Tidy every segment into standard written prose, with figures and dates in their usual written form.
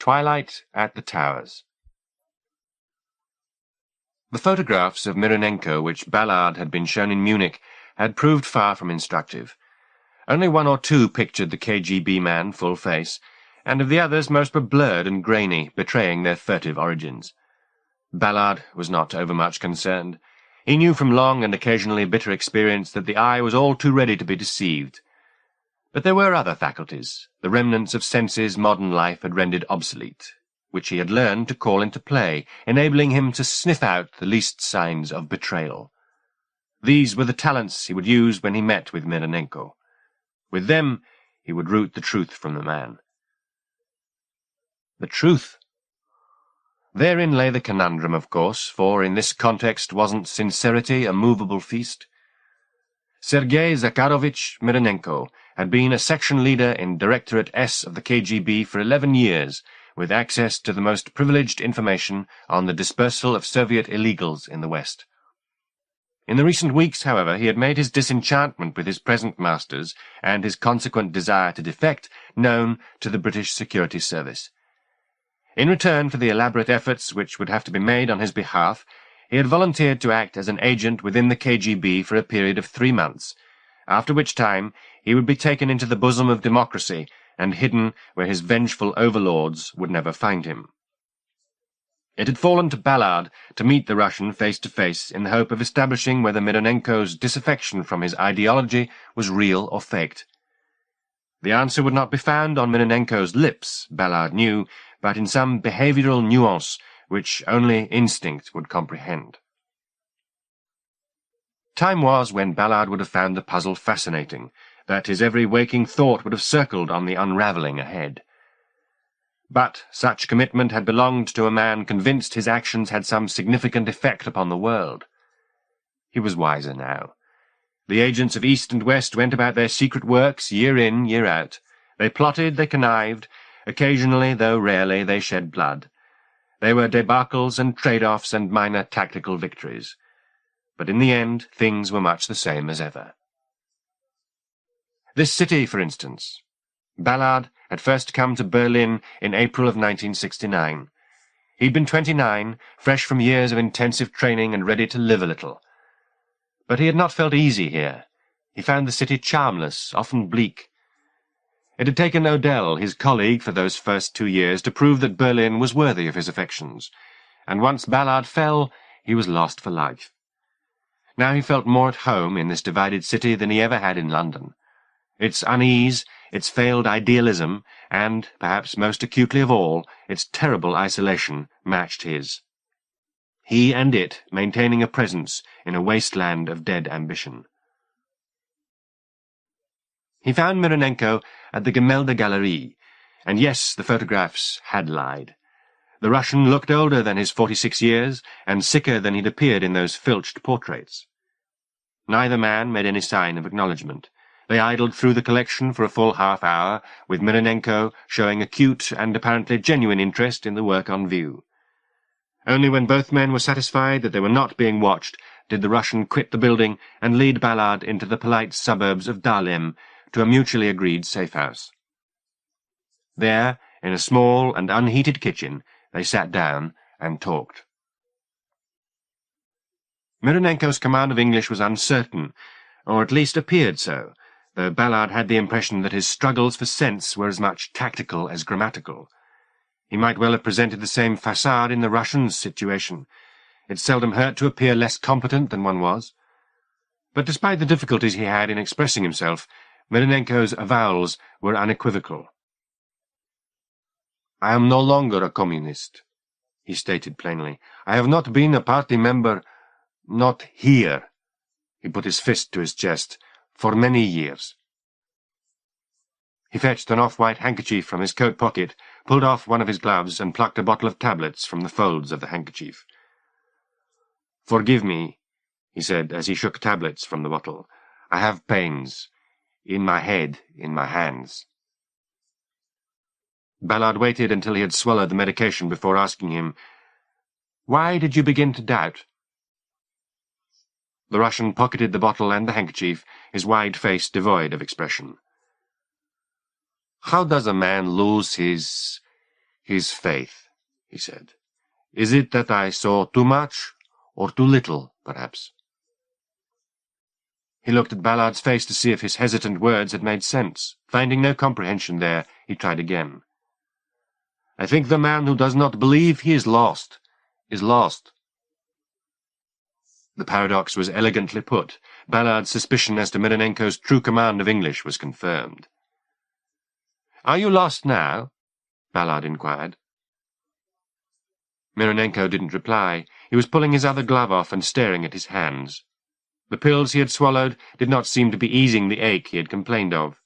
Twilight at the Towers. The photographs of Mironenko which Ballard had been shown in Munich had proved far from instructive. Only one or two pictured the KGB man full face, and of the others most were blurred and grainy, betraying their furtive origins. Ballard was not overmuch concerned. He knew from long and occasionally bitter experience that the eye was all too ready to be deceived. But there were other faculties, the remnants of senses modern life had rendered obsolete, which he had learned to call into play, enabling him to sniff out the least signs of betrayal. These were the talents he would use when he met with Mironenko. With them he would root the truth from the man. The truth? Therein lay the conundrum, of course, for in this context wasn't sincerity a movable feast? Sergei Zakharovich Mironenko had been a section leader in Directorate S of the KGB for 11 years, with access to the most privileged information on the dispersal of Soviet illegals in the West. In the recent weeks, however, he had made his disenchantment with his present masters and his consequent desire to defect known to the British Security Service. In return for the elaborate efforts which would have to be made on his behalf, he had volunteered to act as an agent within the KGB for a period of 3 months, after which time he would be taken into the bosom of democracy and hidden where his vengeful overlords would never find him. It had fallen to Ballard to meet the Russian face to face in the hope of establishing whether Mironenko's disaffection from his ideology was real or faked. The answer would not be found on Mironenko's lips, Ballard knew, but in some behavioral nuance which only instinct would comprehend. Time was when Ballard would have found the puzzle fascinating, that his every waking thought would have circled on the unravelling ahead. But such commitment had belonged to a man convinced his actions had some significant effect upon the world. He was wiser now. The agents of East and West went about their secret works year in, year out. They plotted, they connived. Occasionally, though rarely, they shed blood. They were debacles and trade-offs and minor tactical victories. But in the end, things were much the same as ever. This city, for instance. Ballard had first come to Berlin in April of 1969. He'd been 29, fresh from years of intensive training and ready to live a little. But he had not felt easy here. He found the city charmless, often bleak. It had taken Odell, his colleague for those first 2 years, to prove that Berlin was worthy of his affections, and once Ballard fell, he was lost for life. Now he felt more at home in this divided city than he ever had in London. Its unease, its failed idealism, and, perhaps most acutely of all, its terrible isolation matched his. He and it maintaining a presence in a wasteland of dead ambition. He found Mironenko at the Gemälde Galerie, and yes, the photographs had lied. The Russian looked older than his 46 years, and sicker than he'd appeared in those filched portraits. Neither man made any sign of acknowledgment. They idled through the collection for a full half-hour, with Mironenko showing acute and apparently genuine interest in the work on view. Only when both men were satisfied that they were not being watched did the Russian quit the building and lead Ballard into the polite suburbs of Dahlem, to a mutually agreed safe-house. There, in a small and unheated kitchen, they sat down and talked. Mironenko's command of English was uncertain, or at least appeared so, though Ballard had the impression that his struggles for sense were as much tactical as grammatical. He might well have presented the same facade in the Russian's situation. It seldom hurt to appear less competent than one was. But despite the difficulties he had in expressing himself, Mironenko's avowals were unequivocal. "I am no longer a communist," he stated plainly. "I have not been a party member, not here," he put his fist to his chest, "for many years." He fetched an off-white handkerchief from his coat pocket, pulled off one of his gloves, and plucked a bottle of tablets from the folds of the handkerchief. "Forgive me," he said as he shook tablets from the bottle. "I have pains. In my head, in my hands." Ballard waited until he had swallowed the medication before asking him, "Why did you begin to doubt?" The Russian pocketed the bottle and the handkerchief, his wide face devoid of expression. "How does a man lose his His faith, he said. Is it that I saw too much, or too little, perhaps? He looked at Ballard's face to see if his hesitant words had made sense. Finding no comprehension there, he tried again. I think the man who does not believe he is lost. The paradox was elegantly put. Ballard's suspicion as to Mironenko's true command of English was confirmed. "Are you lost now?" Ballard inquired. Mironenko didn't reply. He was pulling his other glove off and staring at his hands. The pills he had swallowed did not seem to be easing the ache he had complained of.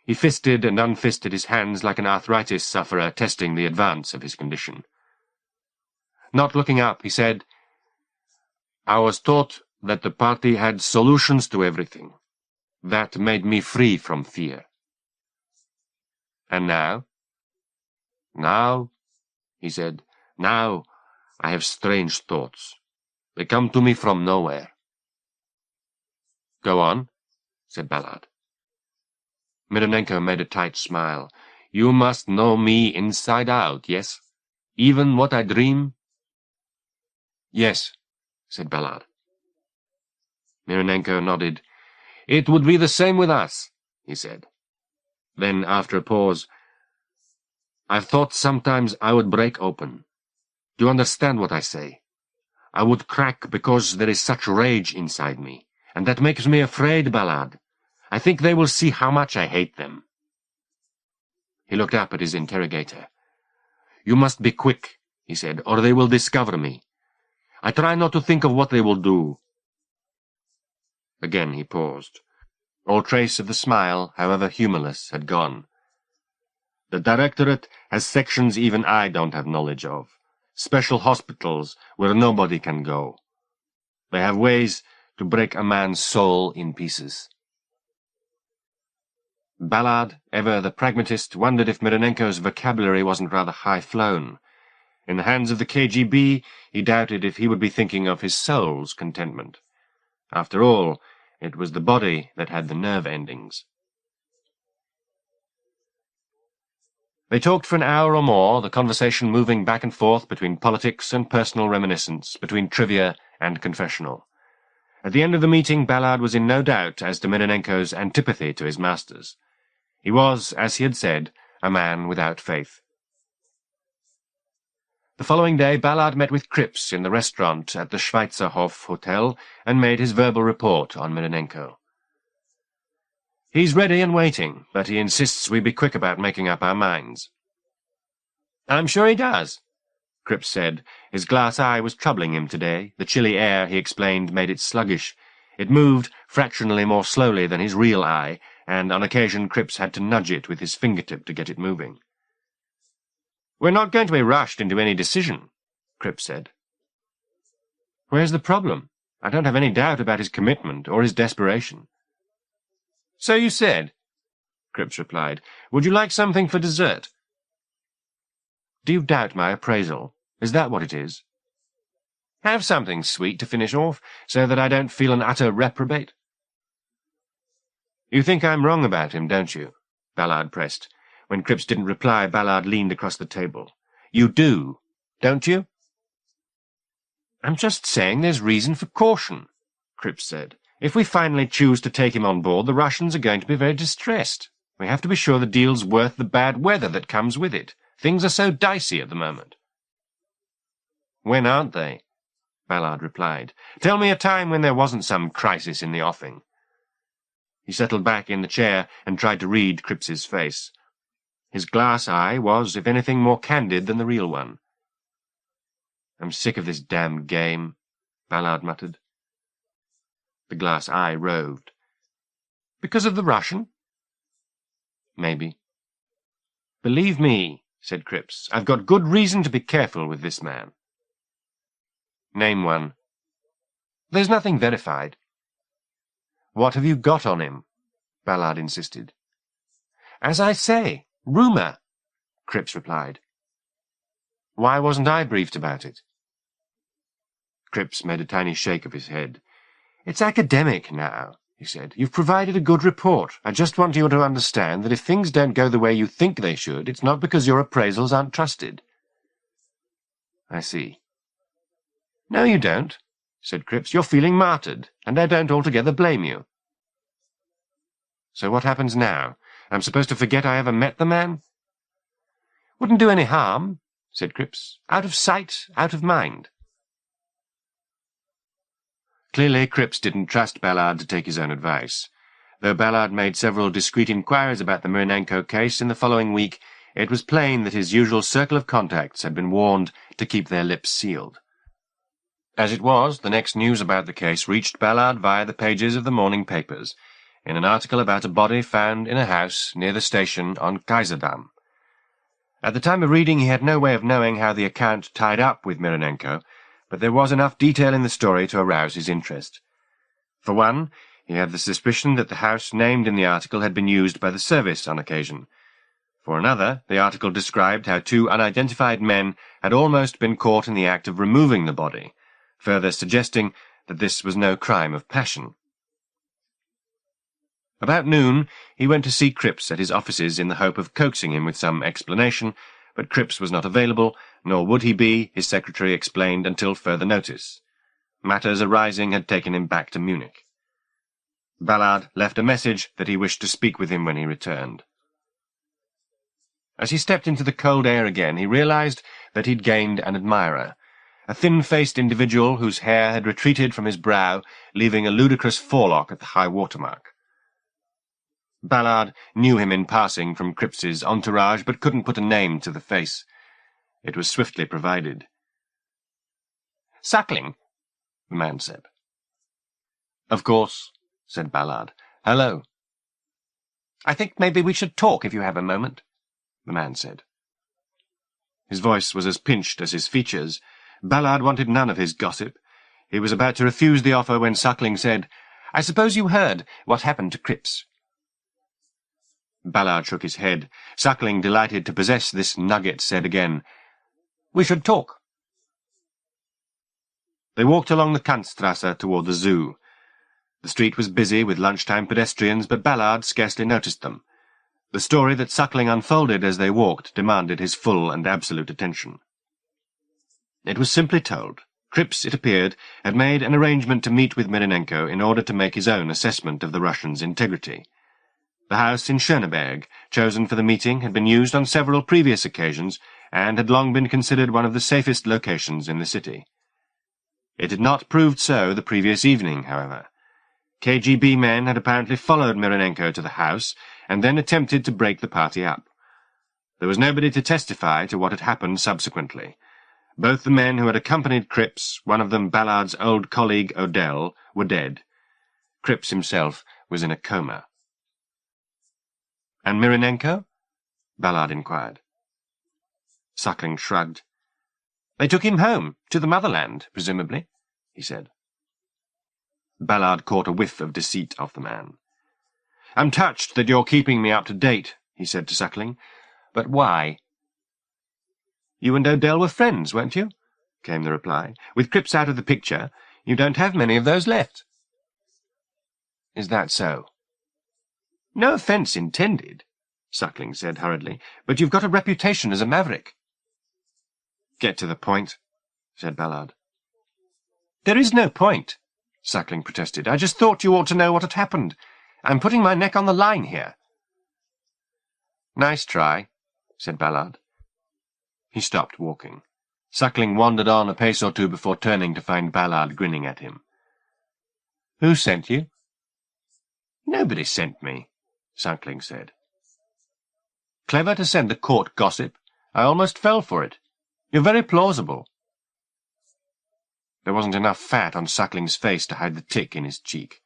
He fisted and unfisted his hands like an arthritis sufferer testing the advance of his condition. Not looking up, he said, "I was taught that the party had solutions to everything. That made me free from fear." "And now?" "Now," he said, "now I have strange thoughts. They come to me from nowhere." "Go on," said Ballard. Mironenko made a tight smile. "You must know me inside out, yes? Even what I dream?" "Yes," said Ballard. Mironenko nodded. "It would be the same with us," he said. Then, after a pause, "I've thought sometimes I would break open. Do you understand what I say? I would crack because there is such rage inside me, and that makes me afraid, Ballard. I think they will see how much I hate them." He looked up at his interrogator. "You must be quick," he said, "or they will discover me. I try not to think of what they will do." Again he paused. All trace of the smile, however humorless, had gone. "The Directorate has sections even I don't have knowledge of. Special hospitals where nobody can go. They have ways to break a man's soul in pieces." Ballard, ever the pragmatist, wondered if Mironenko's vocabulary wasn't rather high-flown. In the hands of the KGB, he doubted if he would be thinking of his soul's contentment. After all, it was the body that had the nerve endings. They talked for an hour or more, the conversation moving back and forth between politics and personal reminiscence, between trivia and confessional. At the end of the meeting, Ballard was in no doubt as to Mironenko's antipathy to his masters. He was, as he had said, a man without faith. The following day, Ballard met with Cripps in the restaurant at the Schweizerhof Hotel and made his verbal report on Mironenko. "He's ready and waiting, but he insists we be quick about making up our minds." "I'm sure he does," Cripps said. His glass eye was troubling him today. The chilly air, he explained, made it sluggish. It moved fractionally more slowly than his real eye, and on occasion Cripps had to nudge it with his fingertip to get it moving. "We're not going to be rushed into any decision," Cripps said. "Where's the problem? I don't have any doubt about his commitment or his desperation." "So you said," Cripps replied. "Would you like something for dessert?" "Do you doubt my appraisal? Is that what it is?" "Have something sweet to finish off, so that I don't feel an utter reprobate." "You think I'm wrong about him, don't you?" Ballard pressed. When Cripps didn't reply, Ballard leaned across the table. "You do, don't you?" "I'm just saying there's reason for caution," Cripps said. "If we finally choose to take him on board, the Russians are going to be very distressed. We have to be sure the deal's worth the bad weather that comes with it. Things are so dicey at the moment." "When aren't they?" Ballard replied. "Tell me a time when there wasn't some crisis in the offing." He settled back in the chair and tried to read Cripps's face. His glass eye was, if anything, more candid than the real one. "I'm sick of this damned game," Ballard muttered. The glass eye roved. "Because of the Russian?" "Maybe." "Believe me," said Cripps, "I've got good reason to be careful with this man." "Name one." "There's nothing verified." "What have you got on him?" Ballard insisted. "As I say, rumour," Cripps replied. "Why wasn't I briefed about it?" Cripps made a tiny shake of his head. "It's academic now," he he said. "You've provided a good report. I just want you to understand that if things don't go the way you think they should, it's not because your appraisals aren't trusted." "I see." "No, you don't," said Cripps. "You're feeling martyred, and I don't altogether blame you." "So what happens now? I'm supposed to forget I ever met the man?" "Wouldn't do any harm," said Cripps. "Out of sight, out of mind." Clearly, Cripps didn't trust Ballard to take his own advice. Though Ballard made several discreet inquiries about the Mironenko case in the following week, it was plain that his usual circle of contacts had been warned to keep their lips sealed. As it was, the next news about the case reached Ballard via the pages of the morning papers, in an article about a body found in a house near the station on Kaiserdamm. At the time of reading, he had no way of knowing how the account tied up with Mironenko, but there was enough detail in the story to arouse his interest. For one, he had the suspicion that the house named in the article had been used by the service on occasion. For another, the article described how two unidentified men had almost been caught in the act of removing the body, further suggesting that this was no crime of passion. About noon, he went to see Cripps at his offices in the hope of coaxing him with some explanation, but Cripps was not available, nor would he be, his secretary explained, until further notice. Matters arising had taken him back to Munich. Ballard left a message that he wished to speak with him when he returned. As he stepped into the cold air again, he realized that he'd gained an admirer, a thin-faced individual whose hair had retreated from his brow, leaving a ludicrous forelock at the high-water mark. Ballard knew him in passing from Cripps's entourage, but couldn't put a name to the face. It was swiftly provided. "Suckling," the man said. "Of course," said Ballard. "Hello." "I think maybe we should talk if you have a moment," the man said. His voice was as pinched as his features. Ballard wanted none of his gossip. He was about to refuse the offer when Suckling said, "I suppose you heard what happened to Cripps." Ballard shook his head. Suckling, delighted to possess this nugget, said again, "We should talk." They walked along the Kantstrasse toward the zoo. The street was busy with lunchtime pedestrians, but Ballard scarcely noticed them. The story that Suckling unfolded as they walked demanded his full and absolute attention. It was simply told. Cripps, it appeared, had made an arrangement to meet with Mironenko in order to make his own assessment of the Russian's integrity. The house in Schöneberg, chosen for the meeting, had been used on several previous occasions, and had long been considered one of the safest locations in the city. It had not proved so the previous evening, however. KGB men had apparently followed Mironenko to the house, and then attempted to break the party up. There was nobody to testify to what had happened subsequently. Both the men who had accompanied Cripps, one of them Ballard's old colleague Odell, were dead. Cripps himself was in a coma. "And Mironenko?" Ballard inquired. Suckling shrugged. "They took him home, to the motherland, presumably," he said. Ballard caught a whiff of deceit off the man. "I'm touched that you're keeping me up to date," he said to Suckling. "But why?" "You and Odell were friends, weren't you?" came the reply. "With Cripps out of the picture, you don't have many of those left." "Is that so?" "No offence intended," Suckling said hurriedly, "but you've got a reputation as a maverick." "Get to the point," said Ballard. "There is no point," Suckling protested. "I just thought you ought to know what had happened. I'm putting my neck on the line here." "Nice try," said Ballard. He stopped walking. Suckling wandered on a pace or two before turning to find Ballard grinning at him. "Who sent you?" "Nobody sent me," Suckling said. "Clever to send the court gossip. I almost fell for it. You're very plausible." There wasn't enough fat on Suckling's face to hide the tick in his cheek.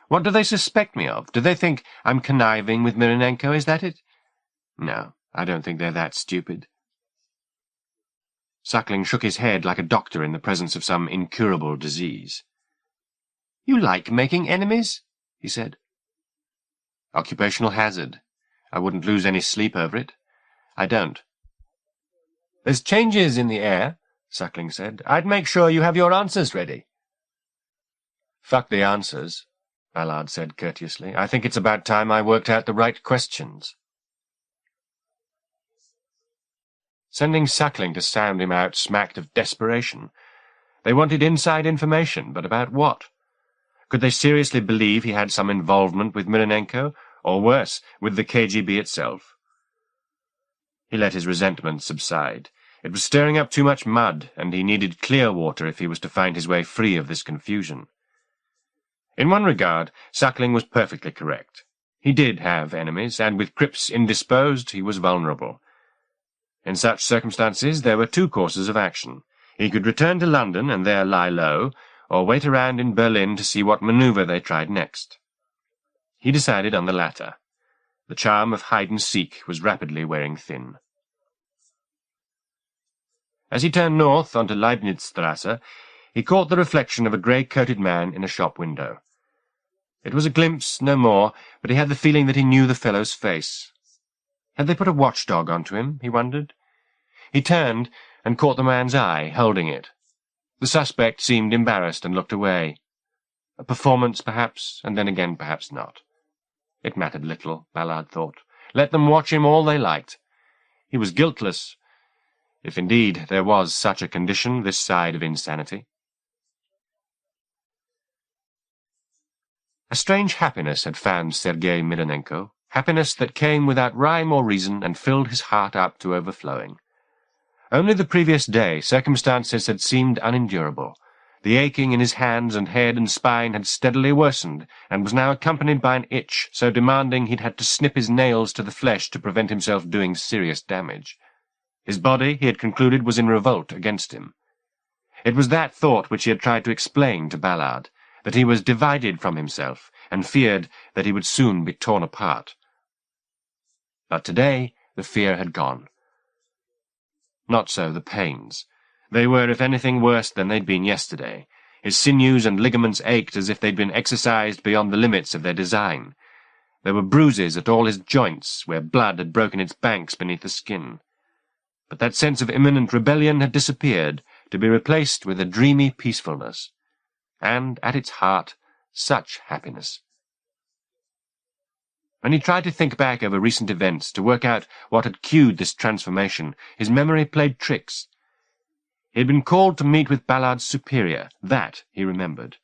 "What do they suspect me of? Do they think I'm conniving with Mironenko, is that it? No, I don't think they're that stupid." Suckling shook his head like a doctor in the presence of some incurable disease. "You like making enemies?" he said. "Occupational hazard. I wouldn't lose any sleep over it. I don't." "There's changes in the air," Suckling said. "I'd make sure you have your answers ready." "Fuck the answers," Ballard said courteously. "I think it's about time I worked out the right questions." Sending Suckling to sound him out smacked of desperation. They wanted inside information, but about what? Could they seriously believe he had some involvement with Mironenko, or worse, with the KGB itself? He let his resentment subside. It was stirring up too much mud, and he needed clear water if he was to find his way free of this confusion. In one regard, Suckling was perfectly correct. He did have enemies, and with Cripps indisposed, he was vulnerable. In such circumstances, there were two courses of action. He could return to London and there lie low, or wait around in Berlin to see what manoeuvre they tried next. He decided on the latter. The charm of hide-and-seek was rapidly wearing thin. As he turned north onto Leibnizstrasse, he caught the reflection of a grey-coated man in a shop window. It was a glimpse, no more, but he had the feeling that he knew the fellow's face. Had they put a watchdog onto him, he wondered? He turned and caught the man's eye, holding it. The suspect seemed embarrassed and looked away. A performance, perhaps, and then again perhaps not. It mattered little, Ballard thought. Let them watch him all they liked. He was guiltless, if indeed there was such a condition this side of insanity. A strange happiness had found Sergei Mironenko, happiness that came without rhyme or reason and filled his heart up to overflowing. Only the previous day circumstances had seemed unendurable. The aching in his hands and head and spine had steadily worsened, and was now accompanied by an itch so demanding he'd had to snip his nails to the flesh to prevent himself doing serious damage. His body, he had concluded, was in revolt against him. It was that thought which he had tried to explain to Ballard, that he was divided from himself, and feared that he would soon be torn apart. But today the fear had gone. Not so the pains. They were, if anything, worse than they'd been yesterday. His sinews and ligaments ached as if they'd been exercised beyond the limits of their design. There were bruises at all his joints, where blood had broken its banks beneath the skin. But that sense of imminent rebellion had disappeared, to be replaced with a dreamy peacefulness. And, at its heart, such happiness. When he tried to think back over recent events, to work out what had cued this transformation, his memory played tricks. He had been called to meet with Ballard's superior. That he remembered.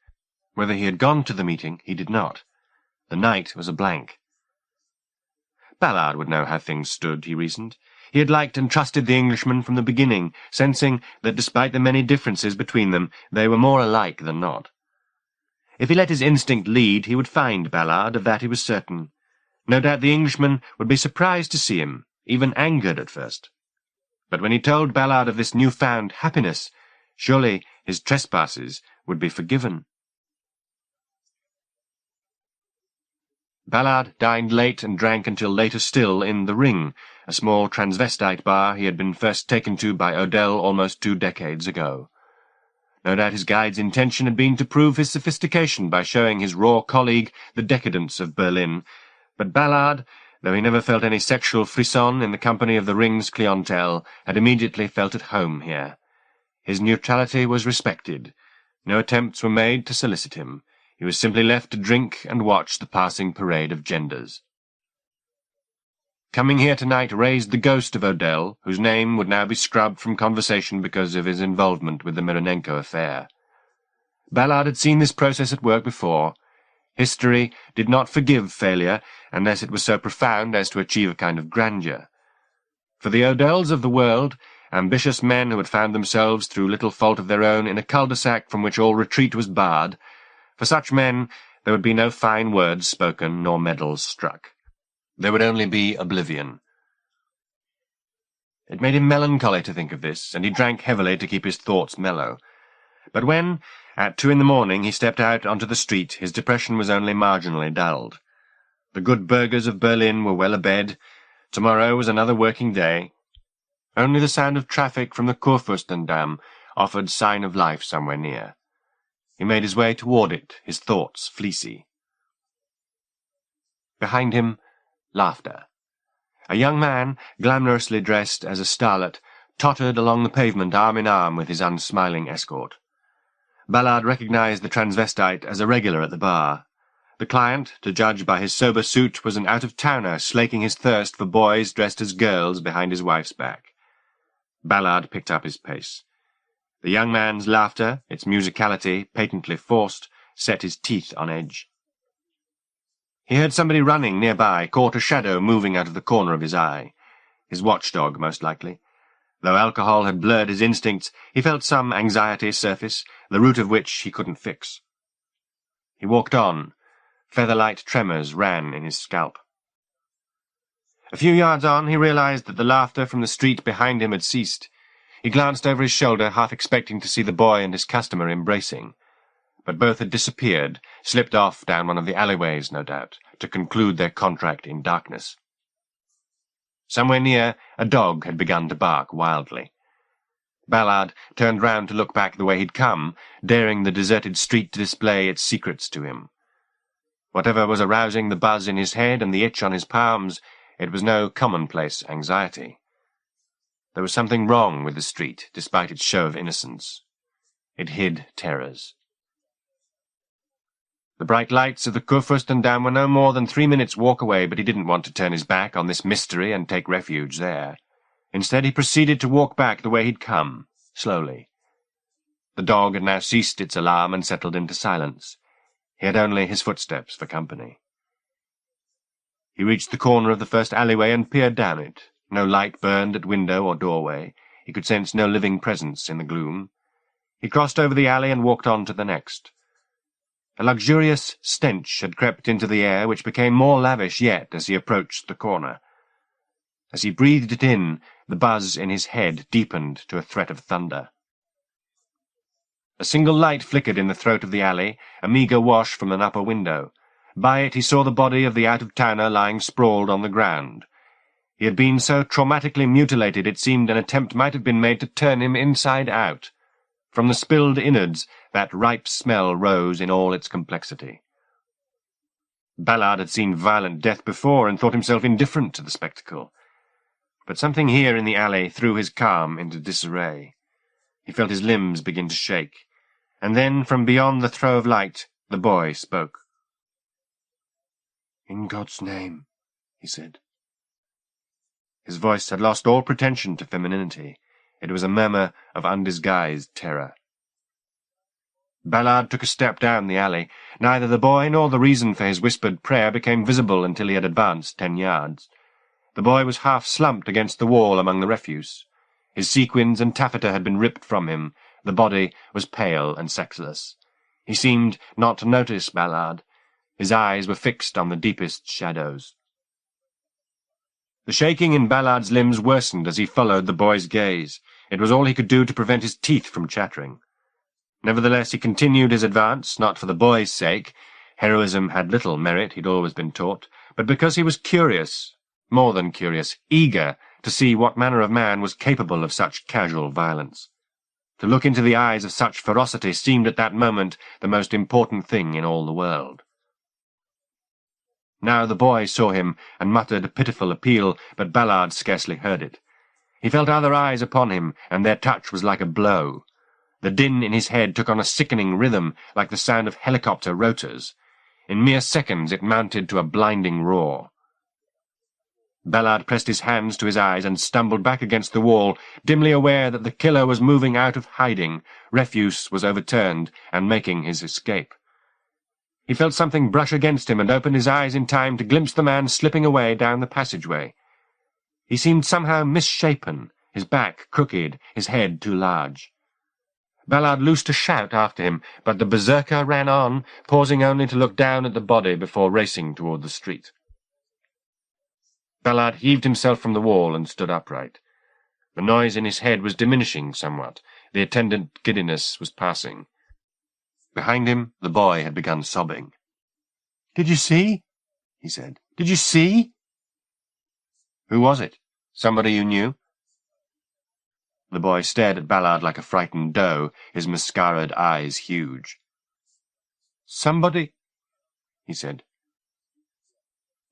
Whether he had gone to the meeting, he did not. The night was a blank. Ballard would know how things stood, he reasoned. He had liked and trusted the Englishman from the beginning, sensing that despite the many differences between them, they were more alike than not. If he let his instinct lead, he would find Ballard, of that he was certain. No doubt the Englishman would be surprised to see him, even angered at first. But when he told Ballard of this new-found happiness, surely his trespasses would be forgiven. Ballard dined late and drank until later still in the Ring, a small transvestite bar he had been first taken to by Odell almost 2 decades ago. No doubt his guide's intention had been to prove his sophistication by showing his raw colleague the decadence of Berlin, but Ballard, though he never felt any sexual frisson in the company of the Ring's clientele, had immediately felt at home here. His neutrality was respected. No attempts were made to solicit him. He was simply left to drink and watch the passing parade of genders. Coming here tonight raised the ghost of Odell, whose name would now be scrubbed from conversation because of his involvement with the Mironenko affair. Ballard had seen this process at work before. History did not forgive failure unless it was so profound as to achieve a kind of grandeur. For the Odells of the world, ambitious men who had found themselves through little fault of their own in a cul-de-sac from which all retreat was barred, for such men there would be no fine words spoken nor medals struck. There would only be oblivion. It made him melancholy to think of this, and he drank heavily to keep his thoughts mellow. But when, at 2 in the morning, he stepped out onto the street, his depression was only marginally dulled. The good burghers of Berlin were well abed. Tomorrow was another working day. Only the sound of traffic from the Kurfürstendamm offered sign of life somewhere near. He made his way toward it, his thoughts fleecy. Behind him, laughter. A young man, glamorously dressed as a starlet, tottered along the pavement arm in arm with his unsmiling escort. Ballard recognized the transvestite as a regular at the bar. The client, to judge by his sober suit, was an out-of-towner slaking his thirst for boys dressed as girls behind his wife's back. Ballard picked up his pace. The young man's laughter, its musicality, patently forced, set his teeth on edge. He heard somebody running nearby, caught a shadow moving out of the corner of his eye. His watchdog, most likely. Though alcohol had blurred his instincts, he felt some anxiety surface, the root of which he couldn't fix. He walked on. Feather-light tremors ran in his scalp. A few yards on, he realized that the laughter from the street behind him had ceased. He glanced over his shoulder, half expecting to see the boy and his customer embracing. But both had disappeared, slipped off down one of the alleyways, no doubt, to conclude their contract in darkness. Somewhere near, a dog had begun to bark wildly. Ballard turned round to look back the way he'd come, daring the deserted street to display its secrets to him. Whatever was arousing the buzz in his head and the itch on his palms, it was no commonplace anxiety. There was something wrong with the street, despite its show of innocence. It hid terrors. The bright lights of the Kurfürstendamm were no more than 3 minutes' walk away, but he didn't want to turn his back on this mystery and take refuge there. Instead, he proceeded to walk back the way he'd come, slowly. The dog had now ceased its alarm and settled into silence. He had only his footsteps for company. He reached the corner of the first alleyway and peered down it. No light burned at window or doorway. He could sense no living presence in the gloom. He crossed over the alley and walked on to the next. A luxurious stench had crept into the air, which became more lavish yet as he approached the corner. As he breathed it in, the buzz in his head deepened to a threat of thunder. A single light flickered in the throat of the alley, a meagre wash from an upper window. By it he saw the body of the out-of-towner lying sprawled on the ground. He had been so traumatically mutilated it seemed an attempt might have been made to turn him inside out. From the spilled innards, that ripe smell rose in all its complexity. Ballard had seen violent death before and thought himself indifferent to the spectacle. But something here in the alley threw his calm into disarray. He felt his limbs begin to shake. And then, from beyond the throw of light, the boy spoke. "In God's name," he said. His voice had lost all pretension to femininity. It was a murmur of undisguised terror. Ballard took a step down the alley. Neither the boy nor the reason for his whispered prayer became visible until he had advanced 10 yards. The boy was half slumped against the wall among the refuse. His sequins and taffeta had been ripped from him. The body was pale and sexless. He seemed not to notice Ballard. His eyes were fixed on the deepest shadows. The shaking in Ballard's limbs worsened as he followed the boy's gaze. It was all he could do to prevent his teeth from chattering. Nevertheless, he continued his advance, not for the boy's sake. Heroism had little merit, he'd always been taught, but because he was curious, more than curious, eager to see what manner of man was capable of such casual violence. To look into the eyes of such ferocity seemed at that moment the most important thing in all the world. Now the boy saw him and muttered a pitiful appeal, but Ballard scarcely heard it. He felt other eyes upon him, and their touch was like a blow. The din in his head took on a sickening rhythm, like the sound of helicopter rotors. In mere seconds it mounted to a blinding roar. Ballard pressed his hands to his eyes and stumbled back against the wall, dimly aware that the killer was moving out of hiding. Refuse was overturned and making his escape. He felt something brush against him and opened his eyes in time to glimpse the man slipping away down the passageway. He seemed somehow misshapen, his back crooked, his head too large. Ballard loosed a shout after him, but the berserker ran on, pausing only to look down at the body before racing toward the street. Ballard heaved himself from the wall and stood upright. The noise in his head was diminishing somewhat. The attendant giddiness was passing. Behind him, the boy had begun sobbing. "Did you see?" he said. "Did you see?" "Who was it? Somebody you knew?" The boy stared at Ballard like a frightened doe, his mascaraed eyes huge. "Somebody," he said.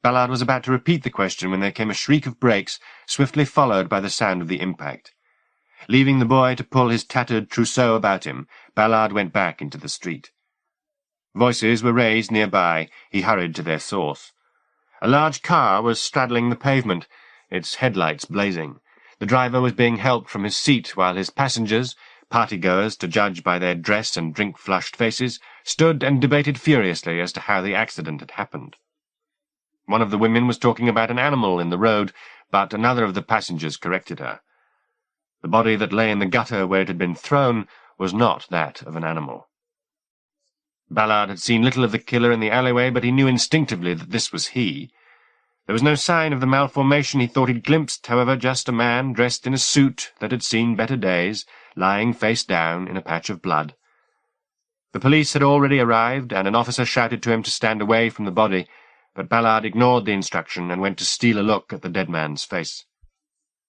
Ballard was about to repeat the question when there came a shriek of brakes, swiftly followed by the sound of the impact. Leaving the boy to pull his tattered trousseau about him, Ballard went back into the street. Voices were raised nearby. He hurried to their source. A large car was straddling the pavement, its headlights blazing. The driver was being helped from his seat while his passengers, partygoers to judge by their dress and drink-flushed faces, stood and debated furiously as to how the accident had happened. One of the women was talking about an animal in the road, but another of the passengers corrected her. The body that lay in the gutter where it had been thrown was not that of an animal. Ballard had seen little of the killer in the alleyway, but he knew instinctively that this was he. There was no sign of the malformation he thought he'd glimpsed, however, just a man dressed in a suit that had seen better days, lying face down in a patch of blood. The police had already arrived, and an officer shouted to him to stand away from the body, but Ballard ignored the instruction and went to steal a look at the dead man's face.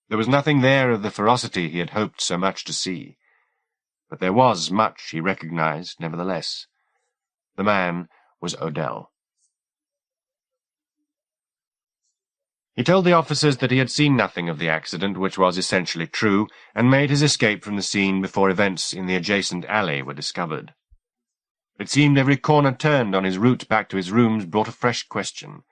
There was nothing there of the ferocity he had hoped so much to see, but there was much he recognized, nevertheless. The man was Odell. He told the officers that he had seen nothing of the accident, which was essentially true, and made his escape from the scene before events in the adjacent alley were discovered. It seemed every corner turned on his route back to his rooms brought a fresh question.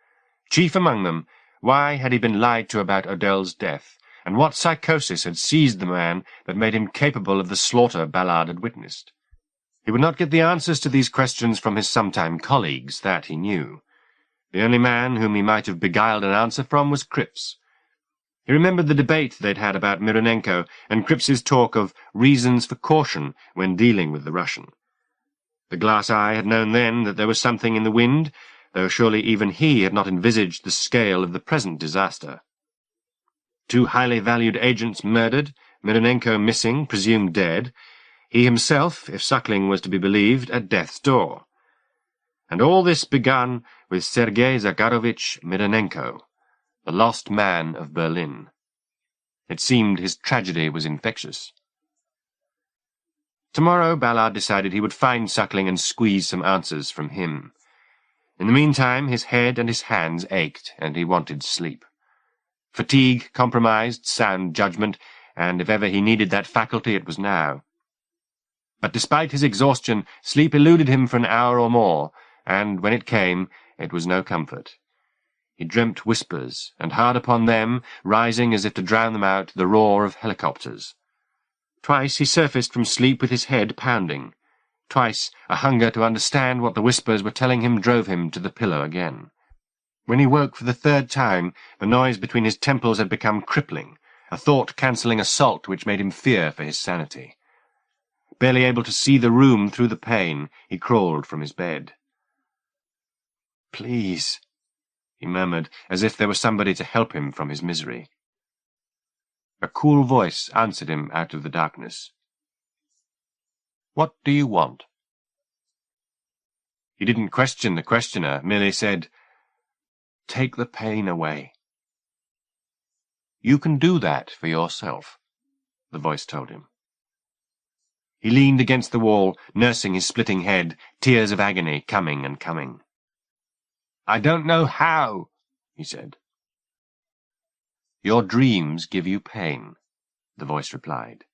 Chief among them, why had he been lied to about Odell's death, and what psychosis had seized the man that made him capable of the slaughter Ballard had witnessed? He would not get the answers to these questions from his sometime colleagues, that he knew. The only man whom he might have beguiled an answer from was Cripps. He remembered the debate they'd had about Mironenko, and Cripps's talk of reasons for caution when dealing with the Russian. The glass eye had known then that there was something in the wind, though surely even he had not envisaged the scale of the present disaster. 2 highly valued agents murdered, Mironenko missing, presumed dead, he himself, if Suckling was to be believed, at death's door. And all this begun with Sergei Zakharovich Mironenko, the lost man of Berlin. It seemed his tragedy was infectious. Tomorrow Ballard decided he would find Suckling and squeeze some answers from him. In the meantime, his head and his hands ached, and he wanted sleep. Fatigue compromised sound judgment, and if ever he needed that faculty, it was now. But despite his exhaustion, sleep eluded him for an hour or more, and when it came, it was no comfort. He dreamt whispers, and hard upon them, rising as if to drown them out, the roar of helicopters. Twice he surfaced from sleep with his head pounding. Twice a hunger to understand what the whispers were telling him drove him to the pillow again. When he woke for the 3rd time, the noise between his temples had become crippling, a thought-cancelling assault which made him fear for his sanity. Barely able to see the room through the pain, he crawled from his bed. "Please," he murmured, as if there were somebody to help him from his misery. A cool voice answered him out of the darkness. "What do you want?" He didn't question the questioner, merely said, "Take the pain away." "You can do that for yourself," the voice told him. He leaned against the wall, nursing his splitting head, tears of agony coming and coming. "I don't know how," he said. "Your dreams give you pain," the voice replied,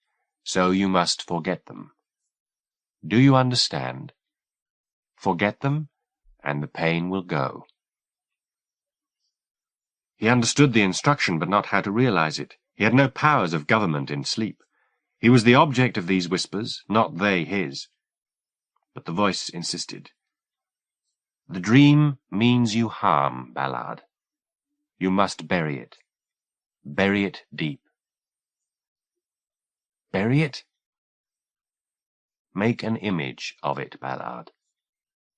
"so you must forget them. Do you understand? Forget them, and the pain will go." He understood the instruction, but not how to realize it. He had no powers of government in sleep. He was the object of these whispers, not they his. But the voice insisted. "The dream means you harm, Ballard. You must bury it. Bury it deep." "Bury it?" "Make an image of it, Ballard.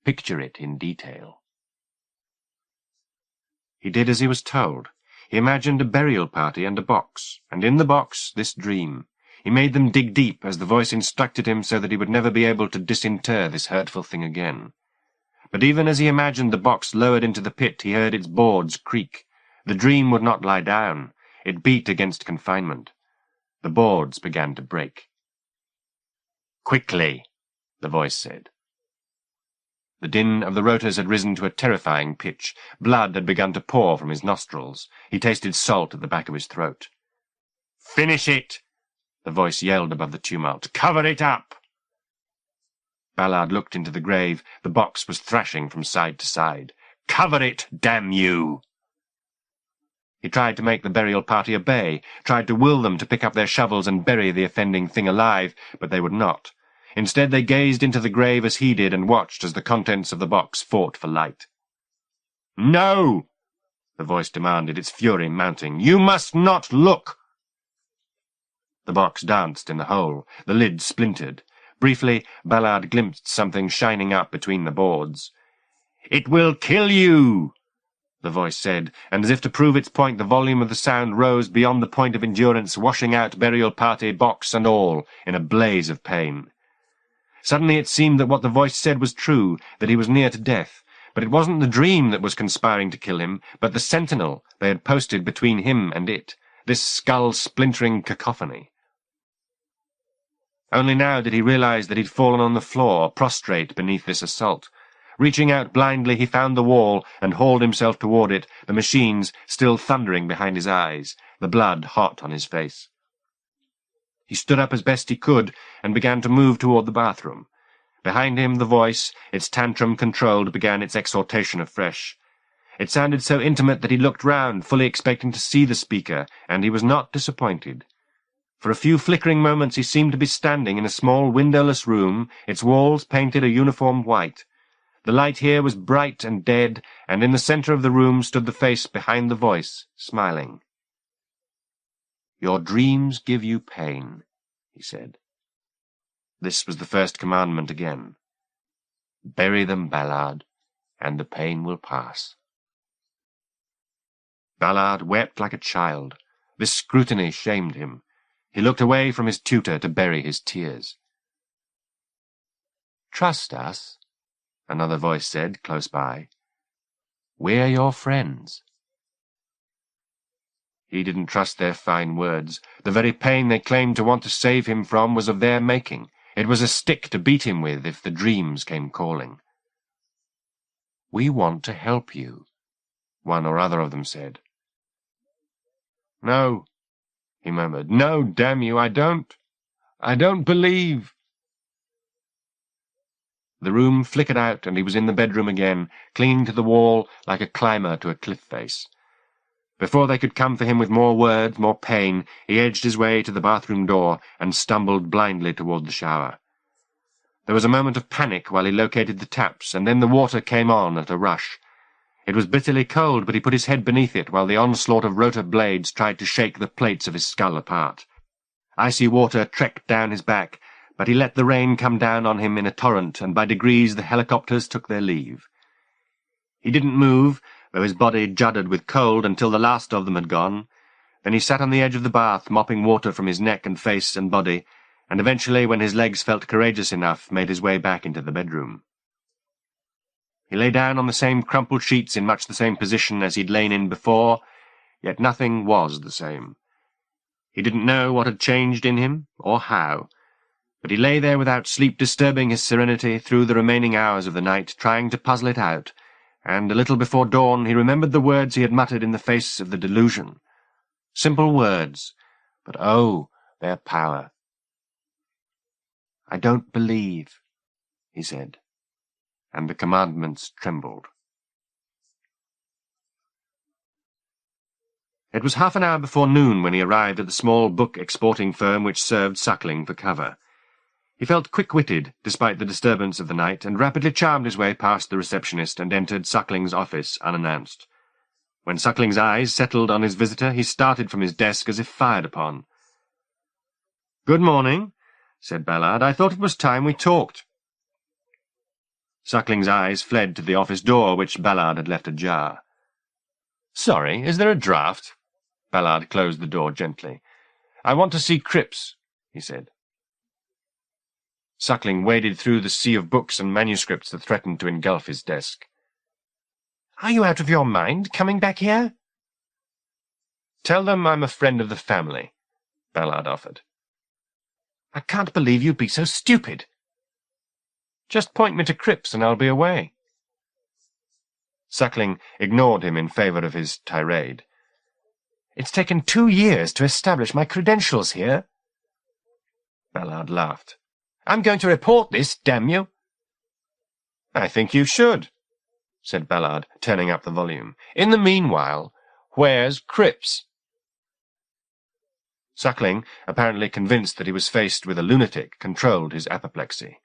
Picture it in detail." He did as he was told. He imagined a burial party and a box, and in the box this dream. He made them dig deep as the voice instructed him so that he would never be able to disinter this hurtful thing again. But even as he imagined the box lowered into the pit, he heard its boards creak. The dream would not lie down. It beat against confinement. The boards began to break. "Quickly," the voice said. The din of the rotors had risen to a terrifying pitch. Blood had begun to pour from his nostrils. He tasted salt at the back of his throat. "Finish it!" the voice yelled above the tumult. "Cover it up!" Ballard looked into the grave. The box was thrashing from side to side. "Cover it, damn you!" He tried to make the burial party obey, tried to will them to pick up their shovels and bury the offending thing alive, but they would not. Instead they gazed into the grave as he did and watched as the contents of the box fought for light. "No!" the voice demanded, its fury mounting. "You must not look!" The box danced in the hole. The lid splintered. Briefly, Ballard glimpsed something shining up between the boards. "It will kill you!" the voice said, and as if to prove its point, the volume of the sound rose beyond the point of endurance, washing out burial party, box, and all, in a blaze of pain. Suddenly it seemed that what the voice said was true, that he was near to death, but it wasn't the dream that was conspiring to kill him, but the sentinel they had posted between him and it, this skull-splintering cacophony. Only now did he realize that he'd fallen on the floor, prostrate beneath this assault. Reaching out blindly, he found the wall and hauled himself toward it, the machines still thundering behind his eyes, the blood hot on his face. He stood up as best he could and began to move toward the bathroom. Behind him, the voice, its tantrum controlled, began its exhortation afresh. It sounded so intimate that he looked round, fully expecting to see the speaker, and he was not disappointed. For a few flickering moments he seemed to be standing in a small windowless room, its walls painted a uniform white. The light here was bright and dead, and in the centre of the room stood the face behind the voice, smiling. "Your dreams give you pain," he said. This was the first commandment again. "Bury them, Ballard, and the pain will pass." Ballard wept like a child. This scrutiny shamed him. He looked away from his tutor to bury his tears. "Trust us," another voice said close by. "We're your friends." He didn't trust their fine words. The very pain they claimed to want to save him from was of their making. It was a stick to beat him with if the dreams came calling. "We want to help you," one or other of them said. "No," he murmured. "No, damn you, I don't believe." The room flickered out, and he was in the bedroom again, clinging to the wall like a climber to a cliff face. Before they could come for him with more words, more pain, he edged his way to the bathroom door and stumbled blindly toward the shower. There was a moment of panic while he located the taps, and then the water came on at a rush. It was bitterly cold, but he put his head beneath it while the onslaught of rotor blades tried to shake the plates of his skull apart. Icy water trekked down his back, but he let the rain come down on him in a torrent, and by degrees the helicopters took their leave. He didn't move, though his body juddered with cold until the last of them had gone. Then he sat on the edge of the bath, mopping water from his neck and face and body, and eventually, when his legs felt courageous enough, made his way back into the bedroom. He lay down on the same crumpled sheets in much the same position as he'd lain in before, yet nothing was the same. He didn't know what had changed in him, or how, but he lay there without sleep disturbing his serenity through the remaining hours of the night, trying to puzzle it out, and a little before dawn he remembered the words he had muttered in the face of the delusion. Simple words, but oh, their power. "I don't believe," he said, and the commandments trembled. It was half an hour before noon when he arrived at the small book-exporting firm which served Suckling for cover. He felt quick-witted, despite the disturbance of the night, and rapidly charmed his way past the receptionist and entered Suckling's office unannounced. When Suckling's eyes settled on his visitor, he started from his desk as if fired upon. "Good morning," said Ballard. "I thought it was time we talked." Suckling's eyes fled to the office door, which Ballard had left ajar. "Sorry, is there a draft?" Ballard closed the door gently. "I want to see Cripps," he said. Suckling waded through the sea of books and manuscripts that threatened to engulf his desk. "Are you out of your mind, coming back here?" "Tell them I'm a friend of the family," Ballard offered. "I can't believe you'd be so stupid." "Just point me to Cripps and I'll be away." Suckling ignored him in favour of his tirade. "It's taken 2 years to establish my credentials here." Ballard laughed. "I'm going to report this, damn you." I think you should, said Ballard, turning up the volume. In the meanwhile, where's Cripps? Suckling, apparently convinced that he was faced with a lunatic, controlled his apoplexy.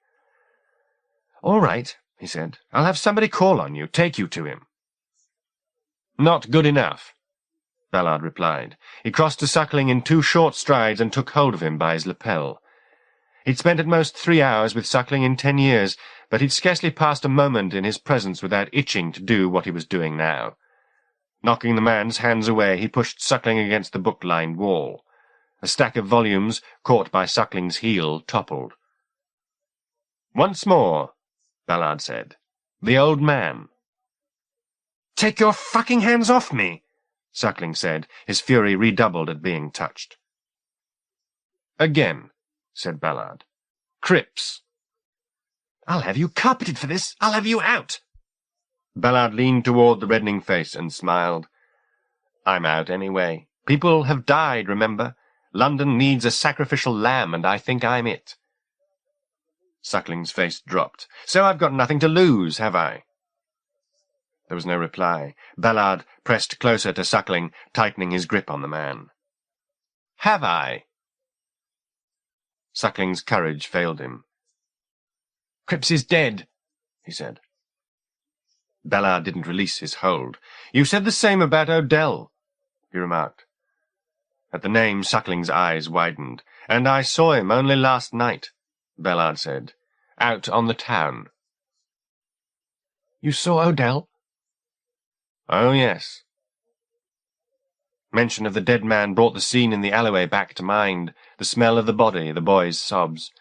All right, he said. I'll have somebody call on you, take you to him. Not good enough, Ballard replied. He crossed to Suckling in 2 short strides and took hold of him by his lapel. He'd spent at most 3 hours with Suckling in 10 years, but he'd scarcely passed a moment in his presence without itching to do what he was doing now. Knocking the man's hands away, he pushed Suckling against the book-lined wall. A stack of volumes, caught by Suckling's heel, toppled. Once more, Ballard said. The old man. Take your fucking hands off me, Suckling said, his fury redoubled at being touched. Again, said Ballard. Cripps. I'll have you carpeted for this. I'll have you out. Ballard leaned toward the reddening face and smiled. I'm out anyway. People have died, remember? London needs a sacrificial lamb, and I think I'm it. Suckling's face dropped. So I've got nothing to lose, have I? There was no reply. Ballard pressed closer to Suckling, tightening his grip on the man. Have I? Suckling's courage failed him. Cripps is dead, he said. Ballard didn't release his hold. You said the same about Odell, he remarked. At the name, Suckling's eyes widened. And I saw him only last night, Ballard said. Out on the town. You saw Odell? Oh, yes. Mention of the dead man brought the scene in the alleyway back to mind, the smell of the body, the boy's sobs.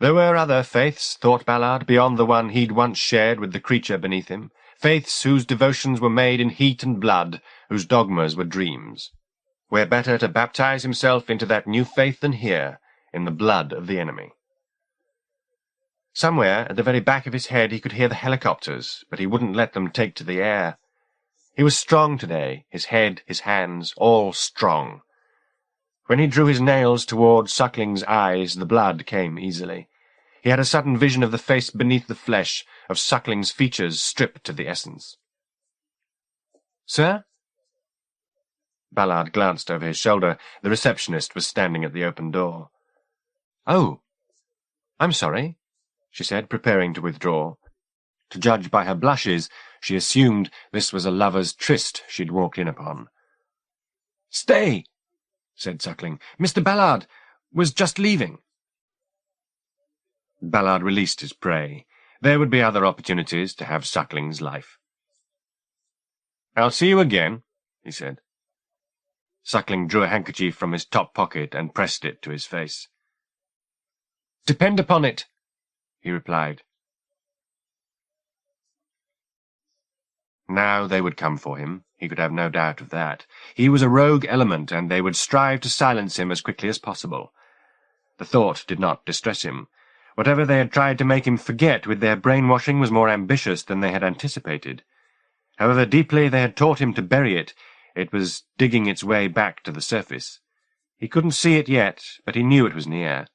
There were other faiths, thought Ballard, beyond the one he'd once shared with the creature beneath him, faiths whose devotions were made in heat and blood, whose dogmas were dreams. Where better to baptize himself into that new faith than here, in the blood of the enemy. Somewhere, at the very back of his head, he could hear the helicopters, but he wouldn't let them take to the air. He was strong today, his head, his hands, all strong. When he drew his nails toward Suckling's eyes, the blood came easily. He had a sudden vision of the face beneath the flesh, of Suckling's features stripped to the essence. Sir? Ballard glanced over his shoulder. The receptionist was standing at the open door. Oh, I'm sorry, she said, preparing to withdraw. To judge by her blushes, she assumed this was a lover's tryst she'd walked in upon. Stay, said Suckling. Mr. Ballard was just leaving. Ballard released his prey. There would be other opportunities to have Suckling's life. I'll see you again, he said. Suckling drew a handkerchief from his top pocket and pressed it to his face. Depend upon it, he replied. Now they would come for him. He could have no doubt of that. He was a rogue element, and they would strive to silence him as quickly as possible. The thought did not distress him. Whatever they had tried to make him forget with their brainwashing was more ambitious than they had anticipated. However deeply they had taught him to bury it, it was digging its way back to the surface. He couldn't see it yet, but he knew it was near.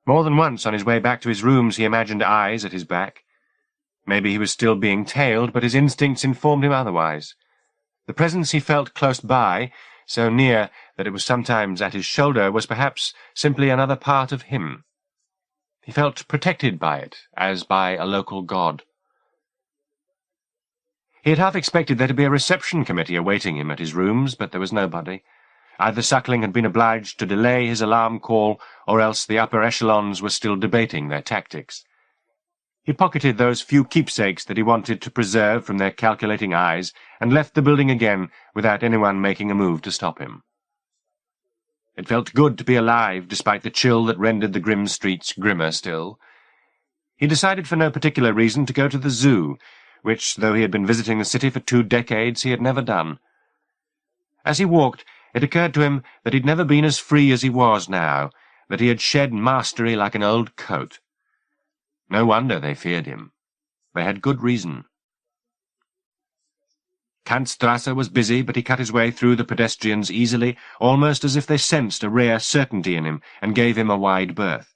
More than once on his way back to his rooms he imagined eyes at his back. Maybe he was still being tailed, but his instincts informed him otherwise. The presence he felt close by, so near that it was sometimes at his shoulder, was perhaps simply another part of him. He felt protected by it, as by a local god. He had half expected there to be a reception committee awaiting him at his rooms, but there was nobody. Either Suckling had been obliged to delay his alarm call, or else the upper echelons were still debating their tactics. He pocketed those few keepsakes that he wanted to preserve from their calculating eyes, and left the building again without anyone making a move to stop him. It felt good to be alive, despite the chill that rendered the grim streets grimmer still. He decided for no particular reason to go to the zoo, which, though he had been visiting the city for 2 decades, he had never done. As he walked, it occurred to him that he'd never been as free as he was now, that he had shed mastery like an old coat. No wonder they feared him. They had good reason. Kantstrasse was busy, but he cut his way through the pedestrians easily, almost as if they sensed a rare certainty in him and gave him a wide berth.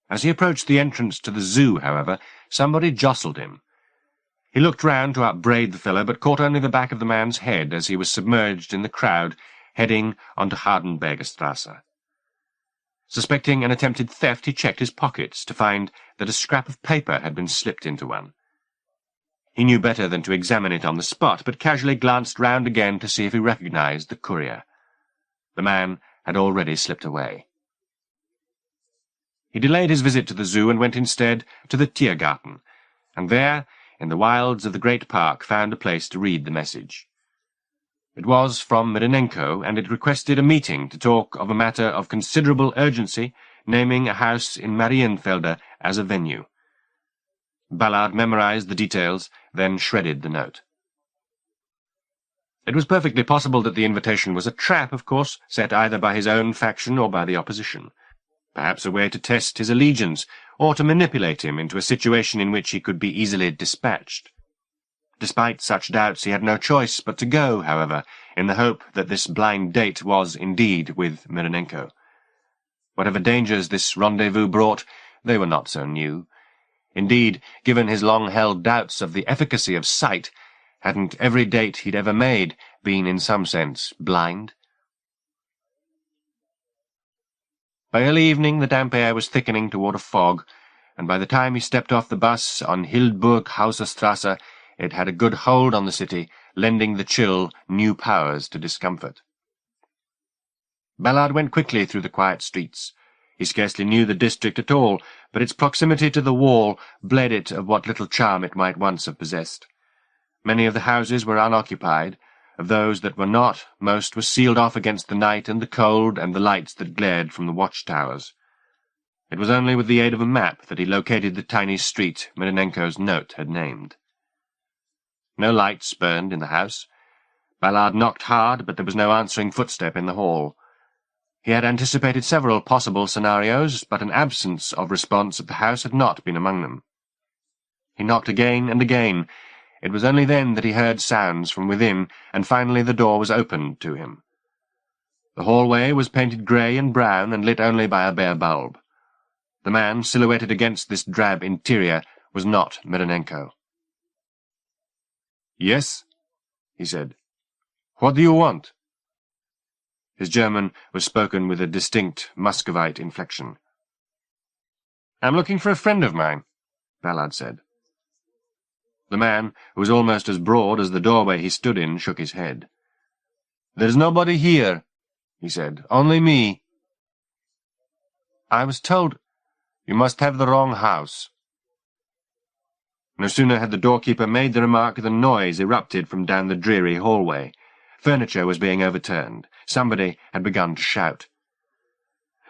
As he approached the entrance to the zoo, however, somebody jostled him. He looked round to upbraid the fellow, but caught only the back of the man's head as he was submerged in the crowd, heading on to Hardenbergerstrasse. Suspecting an attempted theft, he checked his pockets to find that a scrap of paper had been slipped into one. He knew better than to examine it on the spot, but casually glanced round again to see if he recognized the courier. The man had already slipped away. He delayed his visit to the zoo and went instead to the Tiergarten, and there, in the wilds of the great park, found a place to read the message. It was from Mironenko, and it requested a meeting to talk of a matter of considerable urgency, naming a house in Marienfelde as a venue. Ballard memorized the details, then shredded the note. It was perfectly possible that the invitation was a trap, of course, set either by his own faction or by the opposition. Perhaps a way to test his allegiance, or to manipulate him into a situation in which he could be easily dispatched. Despite such doubts, he had no choice but to go, however, in the hope that this blind date was indeed with Mironenko. Whatever dangers this rendezvous brought, they were not so new. Indeed, given his long-held doubts of the efficacy of sight, hadn't every date he'd ever made been in some sense blind? By early evening the damp air was thickening toward a fog, and by the time he stepped off the bus on Hildburghauserstrasse, it had a good hold on the city, lending the chill new powers to discomfort. Ballard went quickly through the quiet streets. He scarcely knew the district at all, but its proximity to the wall bled it of what little charm it might once have possessed. Many of the houses were unoccupied. Of those that were not, most were sealed off against the night and the cold and the lights that glared from the watchtowers. It was only with the aid of a map that he located the tiny street Mironenko's note had named. No lights burned in the house. Ballard knocked hard, but there was no answering footstep in the hall. He had anticipated several possible scenarios, but an absence of response at the house had not been among them. He knocked again and again. It was only then that he heard sounds from within, and finally the door was opened to him. The hallway was painted grey and brown and lit only by a bare bulb. The man, silhouetted against this drab interior, was not Mironenko. "Yes?" he said. "What do you want?" His German was spoken with a distinct Muscovite inflection. "I'm looking for a friend of mine," Ballard said. The man, who was almost as broad as the doorway he stood in, shook his head. "There's nobody here," he said. "Only me." "I was told—" "You must have the wrong house." No sooner had the doorkeeper made the remark than noise erupted from down the dreary hallway. Furniture was being overturned. Somebody had begun to shout.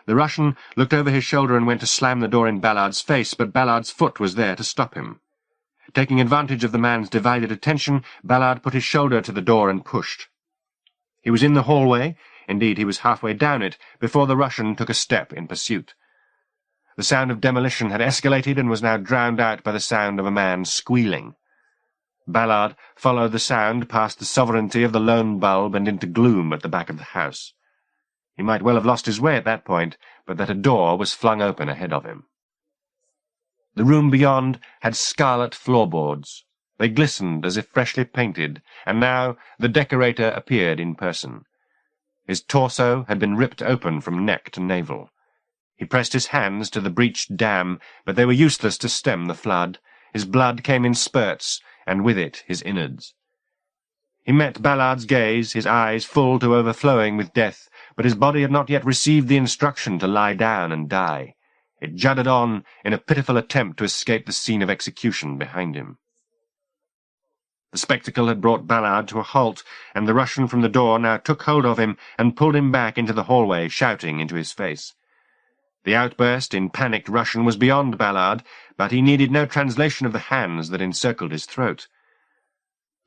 The Russian looked over his shoulder and went to slam the door in Ballard's face, but Ballard's foot was there to stop him. Taking advantage of the man's divided attention, Ballard put his shoulder to the door and pushed. He was in the hallway, indeed he was halfway down it, before the Russian took a step in pursuit. The sound of demolition had escalated and was now drowned out by the sound of a man squealing. Ballard followed the sound past the sovereignty of the lone bulb and into gloom at the back of the house. He might well have lost his way at that point, but that a door was flung open ahead of him. The room beyond had scarlet floorboards. They glistened as if freshly painted, and now the decorator appeared in person. His torso had been ripped open from neck to navel. He pressed his hands to the breached dam, but they were useless to stem the flood. His blood came in spurts, and with it his innards. He met Ballard's gaze, his eyes full to overflowing with death, but his body had not yet received the instruction to lie down and die. It juddered on in a pitiful attempt to escape the scene of execution behind him. The spectacle had brought Ballard to a halt, and the Russian from the door now took hold of him and pulled him back into the hallway, shouting into his face. The outburst in panicked Russian was beyond Ballard, but he needed no translation of the hands that encircled his throat.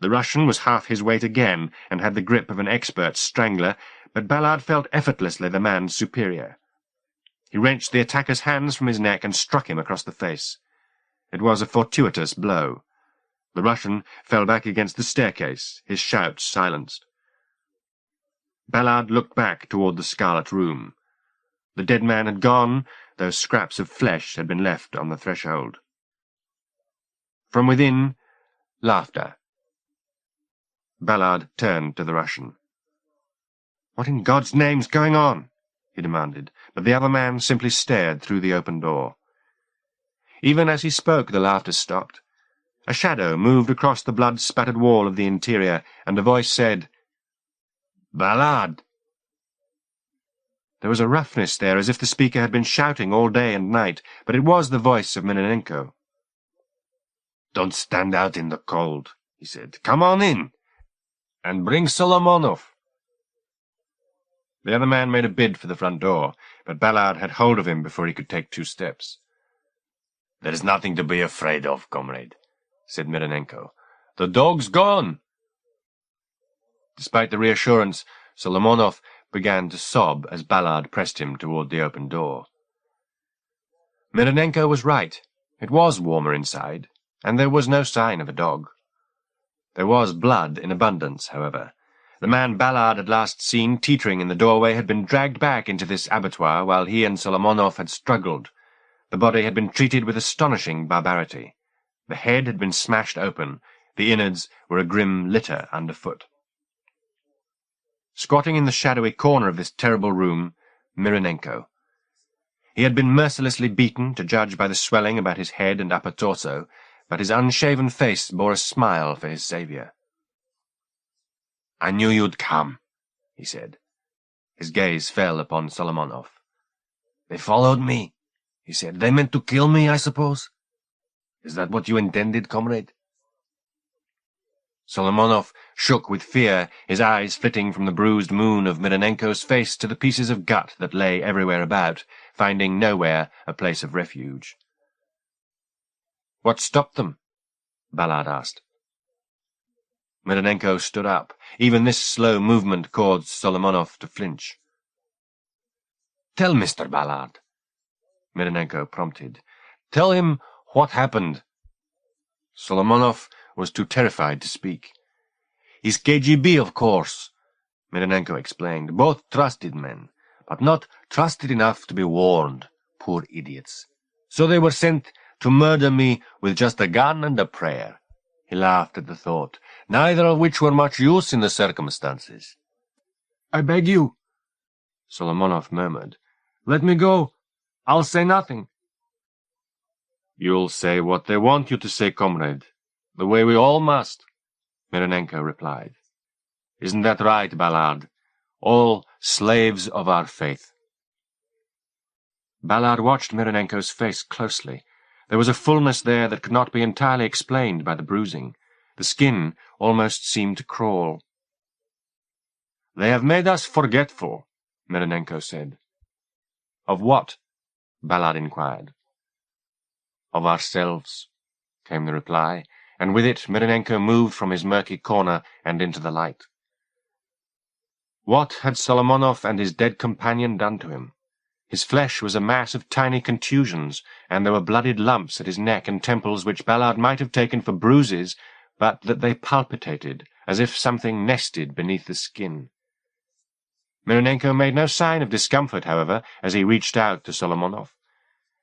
The Russian was half his weight again, and had the grip of an expert strangler, but Ballard felt effortlessly the man's superior. He wrenched the attacker's hands from his neck and struck him across the face. It was a fortuitous blow. The Russian fell back against the staircase, his shouts silenced. Ballard looked back toward the scarlet room. The dead man had gone, though scraps of flesh had been left on the threshold. From within, laughter. Ballard turned to the Russian. "What in God's name's going on?" he demanded, but the other man simply stared through the open door. Even as he spoke, the laughter stopped. A shadow moved across the blood-spattered wall of the interior, and a voice said, "Ballard!" There was a roughness there, as if the speaker had been shouting all day and night, but it was the voice of Mironenko. "Don't stand out in the cold," he said. "Come on in, and bring Solomonov." The other man made a bid for the front door, but Ballard had hold of him before he could take 2 steps. "There is nothing to be afraid of, comrade," said Mironenko. "The dog's gone." Despite the reassurance, Solomonov began to sob as Ballard pressed him toward the open door. Mironenko was right. It was warmer inside, and there was no sign of a dog. There was blood in abundance, however. The man Ballard had last seen teetering in the doorway had been dragged back into this abattoir while he and Solomonov had struggled. The body had been treated with astonishing barbarity. The head had been smashed open. The innards were a grim litter underfoot. Squatting in the shadowy corner of this terrible room, Mironenko. He had been mercilessly beaten, to judge by the swelling about his head and upper torso, but his unshaven face bore a smile for his saviour. "I knew you'd come," he said. His gaze fell upon Solomonov. "They followed me," he said. "They meant to kill me, I suppose? Is that what you intended, comrade?" Solomonov shook with fear, his eyes flitting from the bruised moon of Mironenko's face to the pieces of gut that lay everywhere about, finding nowhere a place of refuge. "What stopped them?" Ballard asked. Mironenko stood up. Even this slow movement caused Solomonov to flinch. "Tell Mr. Ballard," Mironenko prompted. "Tell him what happened." Solomonov was too terrified to speak. "He's KGB, of course," Mironenko explained. "Both trusted men, but not trusted enough to be warned. Poor idiots. So they were sent to murder me with just a gun and a prayer." He laughed at the thought, "neither of which were much use in the circumstances." "I beg you," Solomonov murmured. "Let me go. I'll say nothing." "You'll say what they want you to say, comrade, the way we all must," Mironenko replied. "Isn't that right, Ballard? All slaves of our faith." Ballard watched Mironenko's face closely. There was a fullness there that could not be entirely explained by the bruising. The skin almost seemed to crawl. "They have made us forgetful," Mironenko said. "Of what?" Ballard inquired. "Of ourselves," came the reply, and with it Mironenko moved from his murky corner and into the light. What had Solomonov and his dead companion done to him? His flesh was a mass of tiny contusions, and there were blooded lumps at his neck and temples which Ballard might have taken for bruises, but that they palpitated, as if something nested beneath the skin. Mironenko made no sign of discomfort, however, as he reached out to Solomonov.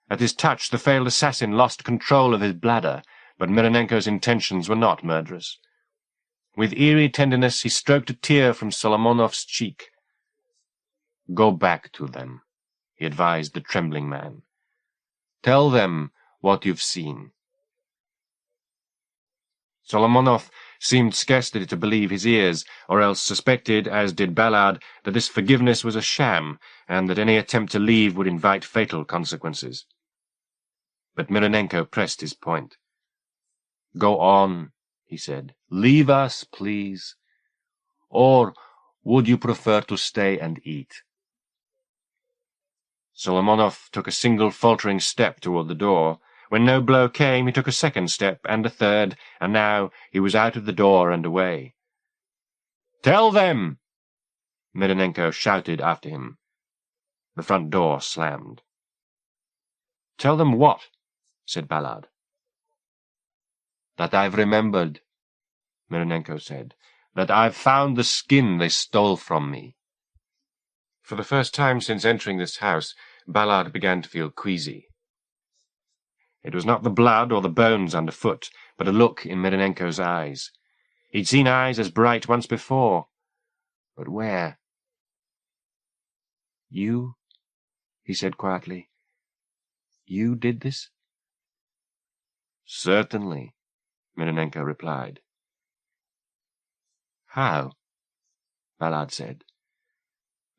At his touch, the failed assassin lost control of his bladder, but Mironenko's intentions were not murderous. With eerie tenderness he stroked a tear from Solomonov's cheek. "Go back to them," he advised the trembling man. "Tell them what you've seen." Solomonov seemed scarcely to believe his ears, or else suspected, as did Ballard, that this forgiveness was a sham, and that any attempt to leave would invite fatal consequences. But Mironenko pressed his point. "Go on," he said. "Leave us, please. Or would you prefer to stay and eat?" Solomonov took a single faltering step toward the door. When no blow came, he took a second step, and a third, and now he was out of the door and away. "Tell them!" Mironenko shouted after him. The front door slammed. "Tell them what?" said Ballard. "That I've remembered," Mironenko said. "That I've found the skin they stole from me." For the first time since entering this house, Ballard began to feel queasy. It was not the blood or the bones underfoot, but a look in Mironenko's eyes. He'd seen eyes as bright once before. But where? "You?" he said quietly. "You did this?" "Certainly," Mironenko replied. "How?" Ballard said.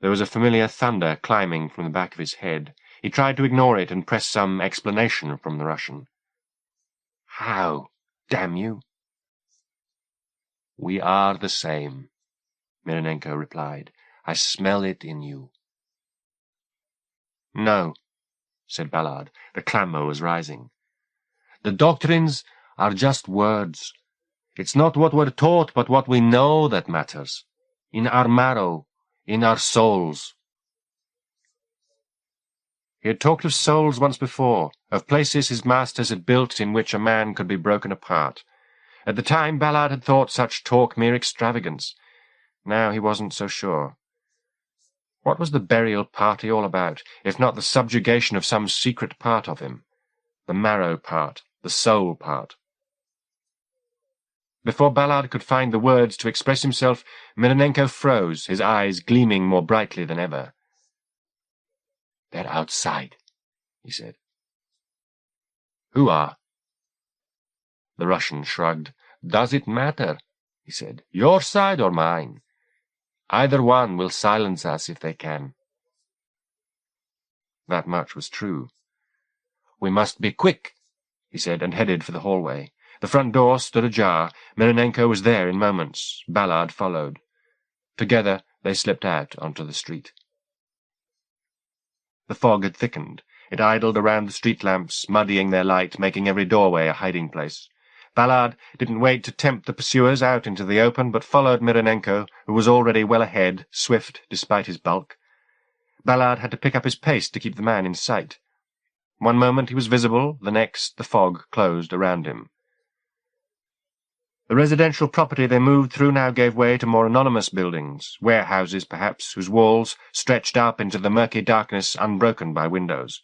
There was a familiar thunder climbing from the back of his head. He tried to ignore it and press some explanation from the Russian. "How? Damn you!" "We are the same," Mironenko replied. "I smell it in you." "No," said Ballard. The clamour was rising. "The doctrines are just words. It's not what we're taught, but what we know that matters. In our marrow, in our souls." He had talked of souls once before, of places his masters had built in which a man could be broken apart. At the time, Ballard had thought such talk mere extravagance. Now he wasn't so sure. What was the burial party all about, if not the subjugation of some secret part of him? The marrow part, the soul part. Before Ballard could find the words to express himself, Mironenko froze, his eyes gleaming more brightly than ever. "They're outside," he said. "Who are?" The Russian shrugged. "Does it matter?" he said. "Your side or mine? Either one will silence us if they can." That much was true. "We must be quick," he said, and headed for the hallway. The front door stood ajar. Mironenko was there in moments. Ballard followed. Together they slipped out onto the street. The fog had thickened. It idled around the street lamps, muddying their light, making every doorway a hiding place. Ballard didn't wait to tempt the pursuers out into the open, but followed Mironenko, who was already well ahead, swift despite his bulk. Ballard had to pick up his pace to keep the man in sight. One moment he was visible, the next the fog closed around him. The residential property they moved through now gave way to more anonymous buildings, warehouses perhaps, whose walls stretched up into the murky darkness unbroken by windows.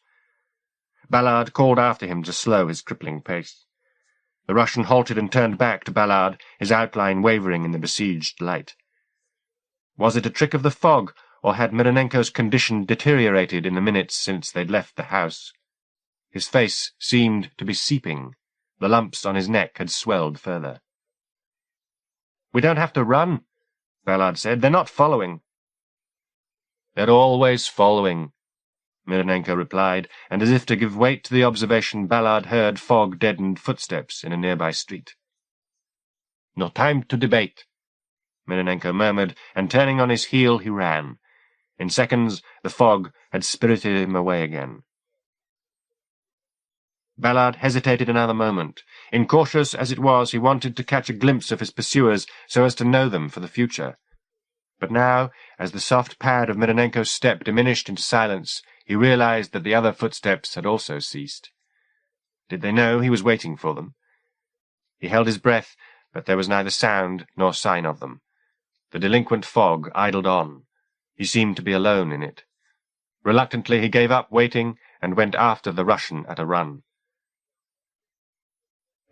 Ballard called after him to slow his crippling pace. The Russian halted and turned back to Ballard, his outline wavering in the besieged light. Was it a trick of the fog, or had Mironenko's condition deteriorated in the minutes since they'd left the house? His face seemed to be seeping. The lumps on his neck had swelled further. "We don't have to run," Ballard said. "They're not following." "They're always following," Mironenko replied, and as if to give weight to the observation, Ballard heard fog-deadened footsteps in a nearby street. "No time to debate," Mironenko murmured, and turning on his heel he ran. In seconds the fog had spirited him away again. Ballard hesitated another moment. Incautious as it was, he wanted to catch a glimpse of his pursuers so as to know them for the future. But now, as the soft pad of Mironenko's step diminished into silence, he realized that the other footsteps had also ceased. Did they know he was waiting for them? He held his breath, but there was neither sound nor sign of them. The delinquent fog idled on. He seemed to be alone in it. Reluctantly he gave up waiting and went after the Russian at a run.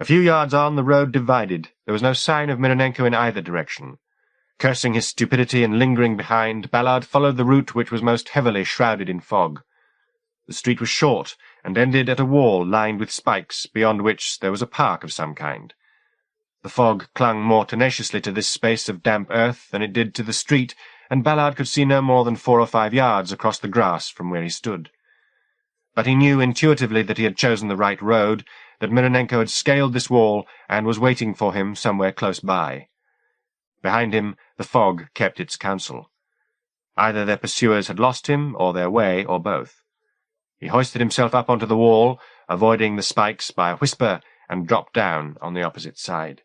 A few yards on, the road divided. There was no sign of Mironenko in either direction. Cursing his stupidity and lingering behind, Ballard followed the route which was most heavily shrouded in fog. The street was short, and ended at a wall lined with spikes, beyond which there was a park of some kind. The fog clung more tenaciously to this space of damp earth than it did to the street, and Ballard could see no more than 4 or 5 yards across the grass from where he stood. But he knew intuitively that he had chosen the right road, that Mironenko had scaled this wall and was waiting for him somewhere close by. Behind him the fog kept its counsel. Either their pursuers had lost him, or their way, or both. He hoisted himself up onto the wall, avoiding the spikes by a whisper, and dropped down on the opposite side.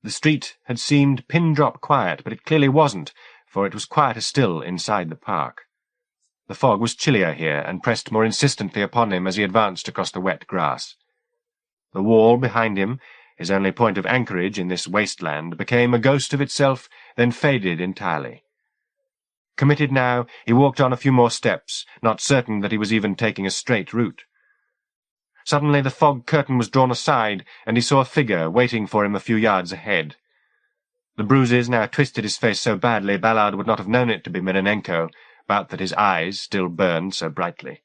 The street had seemed pin-drop quiet, but it clearly wasn't, for it was quieter still inside the park. The fog was chillier here, and pressed more insistently upon him as he advanced across the wet grass. The wall behind him, his only point of anchorage in this wasteland, became a ghost of itself, then faded entirely. Committed now, he walked on a few more steps, not certain that he was even taking a straight route. Suddenly the fog curtain was drawn aside, and he saw a figure waiting for him a few yards ahead. The bruises now twisted his face so badly Ballard would not have known it to be Mironenko, but that his eyes still burned so brightly.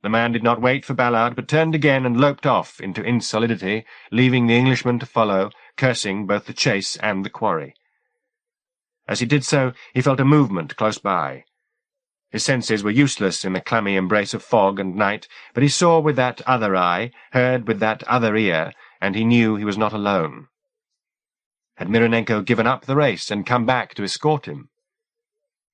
The man did not wait for Ballard, but turned again and loped off into insolidity, leaving the Englishman to follow, cursing both the chase and the quarry. As he did so, he felt a movement close by. His senses were useless in the clammy embrace of fog and night, but he saw with that other eye, heard with that other ear, and he knew he was not alone. Had Mironenko given up the race and come back to escort him?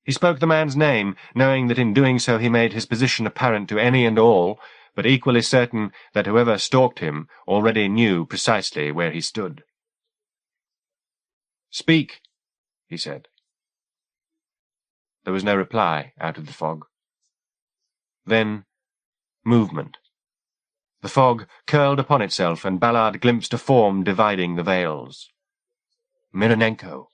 He spoke the man's name, knowing that in doing so he made his position apparent to any and all, but equally certain that whoever stalked him already knew precisely where he stood. "Speak," he said. There was no reply out of the fog. Then, movement. The fog curled upon itself, and Ballard glimpsed a form dividing the veils. Mironenko.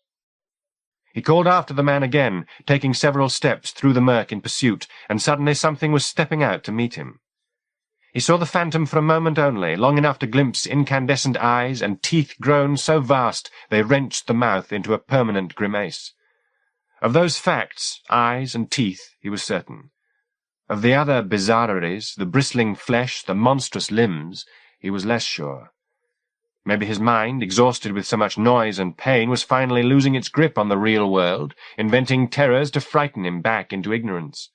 He called after the man again, taking several steps through the murk in pursuit, and suddenly something was stepping out to meet him. He saw the phantom for a moment only, long enough to glimpse incandescent eyes and teeth grown so vast they wrenched the mouth into a permanent grimace. Of those facts, eyes and teeth, he was certain. Of the other bizarreries, the bristling flesh, the monstrous limbs, he was less sure. Maybe his mind, exhausted with so much noise and pain, was finally losing its grip on the real world, inventing terrors to frighten him back into ignorance.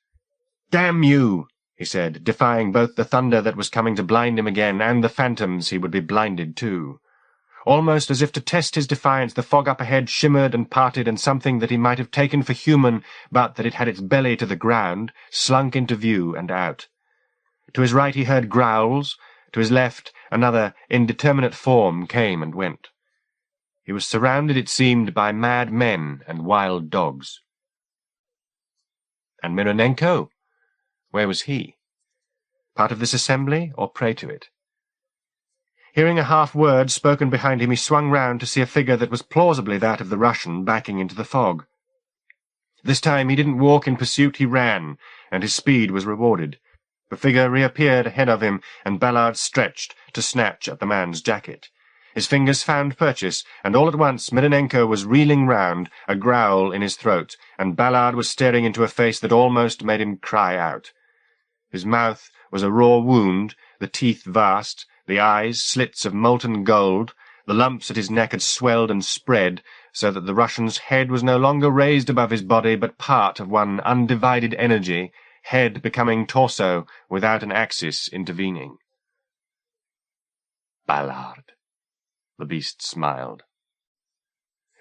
"Damn you!" he said, defying both the thunder that was coming to blind him again and the phantoms he would be blinded too. Almost as if to test his defiance, the fog up ahead shimmered and parted, and something that he might have taken for human, but that it had its belly to the ground, slunk into view and out. To his right he heard growls, to his left another indeterminate form came and went. He was surrounded, it seemed, by mad men and wild dogs. And Mironenko? Where was he? Part of this assembly, or prey to it? Hearing a half-word spoken behind him, he swung round to see a figure that was plausibly that of the Russian backing into the fog. This time he didn't walk in pursuit, he ran, and his speed was rewarded. The figure reappeared ahead of him, and Ballard stretched to snatch at the man's jacket. His fingers found purchase, and all at once Mironenko was reeling round, a growl in his throat, and Ballard was staring into a face that almost made him cry out. His mouth was a raw wound, the teeth vast, the eyes slits of molten gold. The lumps at his neck had swelled and spread, so that the Russian's head was no longer raised above his body, but part of one undivided energy, head becoming torso without an axis intervening. "Ballard," the beast smiled.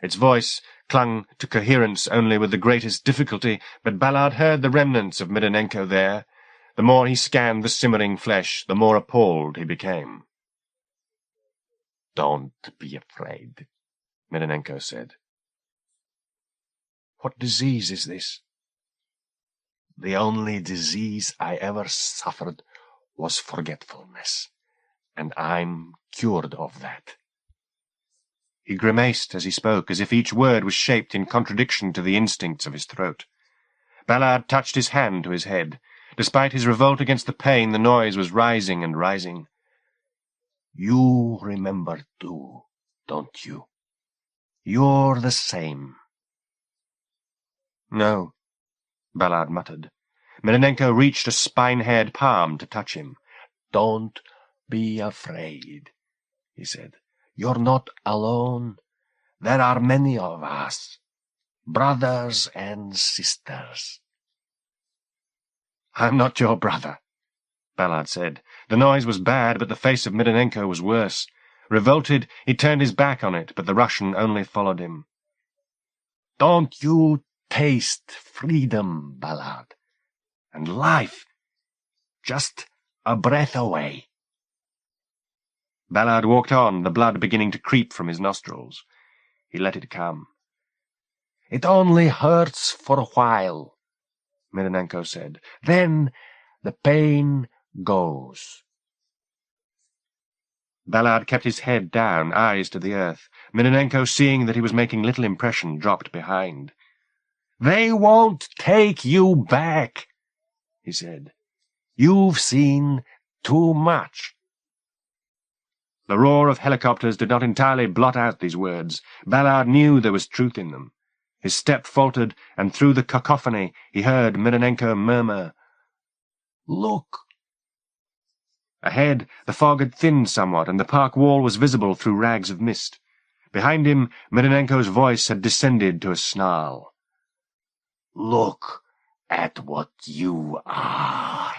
Its voice clung to coherence only with the greatest difficulty, but Ballard heard the remnants of Mironenko there. The more he scanned the simmering flesh, the more appalled he became. "Don't be afraid," Mironenko said. "What disease is this?" "The only disease I ever suffered was forgetfulness, and I'm cured of that." He grimaced as he spoke, as if each word was shaped in contradiction to the instincts of his throat. Ballard touched his hand to his head. Despite his revolt against the pain, the noise was rising and rising. "You remember too, don't you? You're the same." "No," Ballard muttered. Mironenko reached a spine-haired palm to touch him. "Don't be afraid," he said. "You're not alone. There are many of us, brothers and sisters." "I'm not your brother," Ballard said. The noise was bad, but the face of Mironenko was worse. Revolted, he turned his back on it, but the Russian only followed him. "Don't you taste freedom, Ballard, and life, just a breath away?" Ballard walked on, the blood beginning to creep from his nostrils. He let it come. "It only hurts for a while," Mironenko said. "Then the pain goes." Ballard kept his head down, eyes to the earth. Mironenko, seeing that he was making little impression, dropped behind. "They won't take you back," he said. "You've seen Too much." The roar of helicopters did not entirely blot out these words. Ballard knew there was truth in them. His step faltered, and through the cacophony he heard Mironenko murmur, "Look!" Ahead, the fog had thinned somewhat, and the park wall was visible through rags of mist. Behind him, Mironenko's voice had descended to a snarl. "Look at what you are."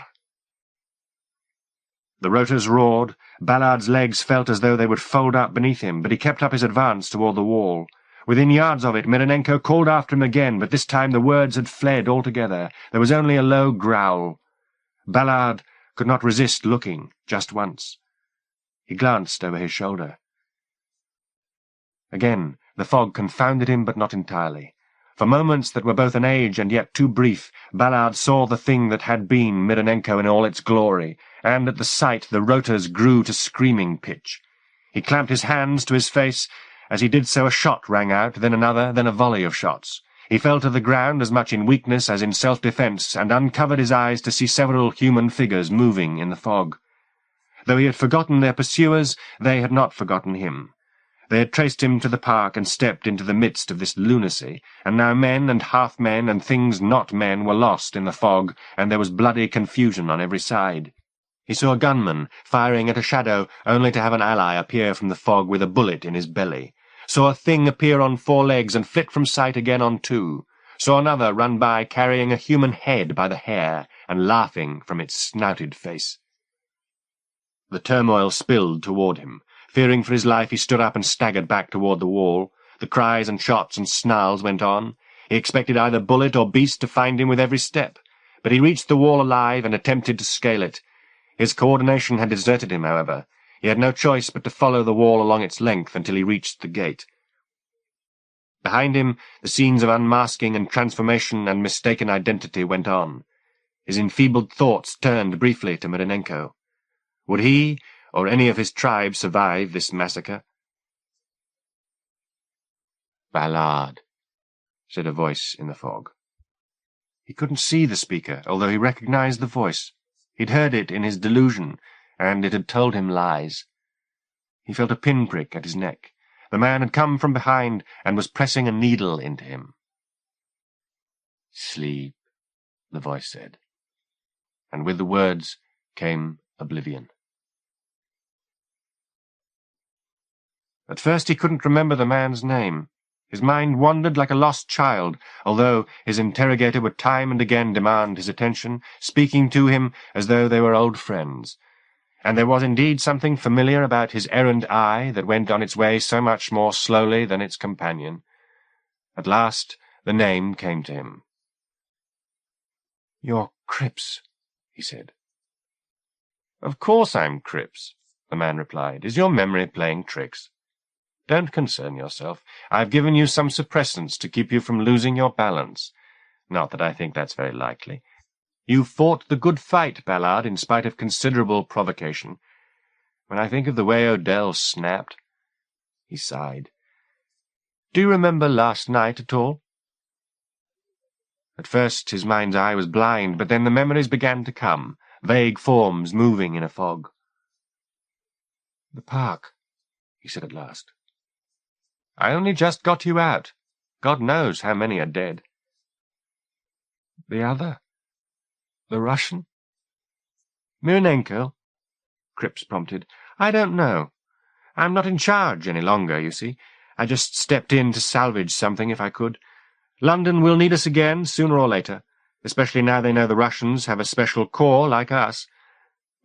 The rotors roared. Ballard's legs felt as though they would fold up beneath him, but he kept up his advance toward the wall. Within yards of it, Mironenko called after him again, but this time the words had fled altogether. There was only a low growl. Ballard could not resist looking, just once. He glanced over his shoulder. Again, the fog confounded him, but not entirely. For moments that were both an age and yet too brief, Ballard saw the thing that had been Mironenko in all its glory, and at the sight the rotors grew to screaming pitch. He clamped his hands to his face. As he did so, a shot rang out, then another, then a volley of shots. He fell to the ground as much in weakness as in self-defence, and uncovered his eyes to see several human figures moving in the fog. Though he had forgotten their pursuers, they had not forgotten him. They had traced him to the park and stepped into the midst of this lunacy, and now men and half-men and things not men were lost in the fog, and there was bloody confusion on every side. He saw a gunman firing at a shadow only to have an ally appear from the fog with a bullet in his belly. Saw a thing appear on 4 legs and flit from sight again on 2. Saw another run by carrying a human head by the hair and laughing from its snouted face. The turmoil spilled toward him. Fearing for his life, he stood up and staggered back toward the wall. The cries and shots and snarls went on. He expected either bullet or beast to find him with every step, but he reached the wall alive and attempted to scale it. His coordination had deserted him, however. He had no choice but to follow the wall along its length until he reached the gate. Behind him, the scenes of unmasking and transformation and mistaken identity went on. His enfeebled thoughts turned briefly to Mironenko. Would he, or any of his tribe, survive this massacre? "Ballard," said a voice in the fog. He couldn't see the speaker, although he recognized the voice. He'd heard it in his delusion, and it had told him lies. He felt a pinprick at his neck. The man had come from behind and was pressing a needle into him. "Sleep," the voice said, and with the words came oblivion. At first he couldn't remember the man's name. His mind wandered like a lost child, although his interrogator would time and again demand his attention, speaking to him as though they were old friends. And there was indeed something familiar about his errant eye that went on its way so much more slowly than its companion. At last the name came to him. "You're Cripps," he said. "Of course I'm Cripps," the man replied. "Is your memory playing tricks? Don't concern yourself. I've given you some suppressants to keep you from losing your balance. Not that I think that's very likely. You fought the good fight, Ballard, in spite of considerable provocation. When I think of the way Odell snapped—" He sighed. "Do you remember last night at all?" At first his mind's eye was blind, but then the memories began to come, vague forms moving in a fog. "The park," he said at last. "I only just got you out. God knows how many are dead." "The other? The Russian?" "Mironenko?" Cripps prompted. "I don't know. I'm not in charge any longer, you see. I just stepped in to salvage something if I could. London will need us again, sooner or later, especially now they know the Russians have a special corps like us.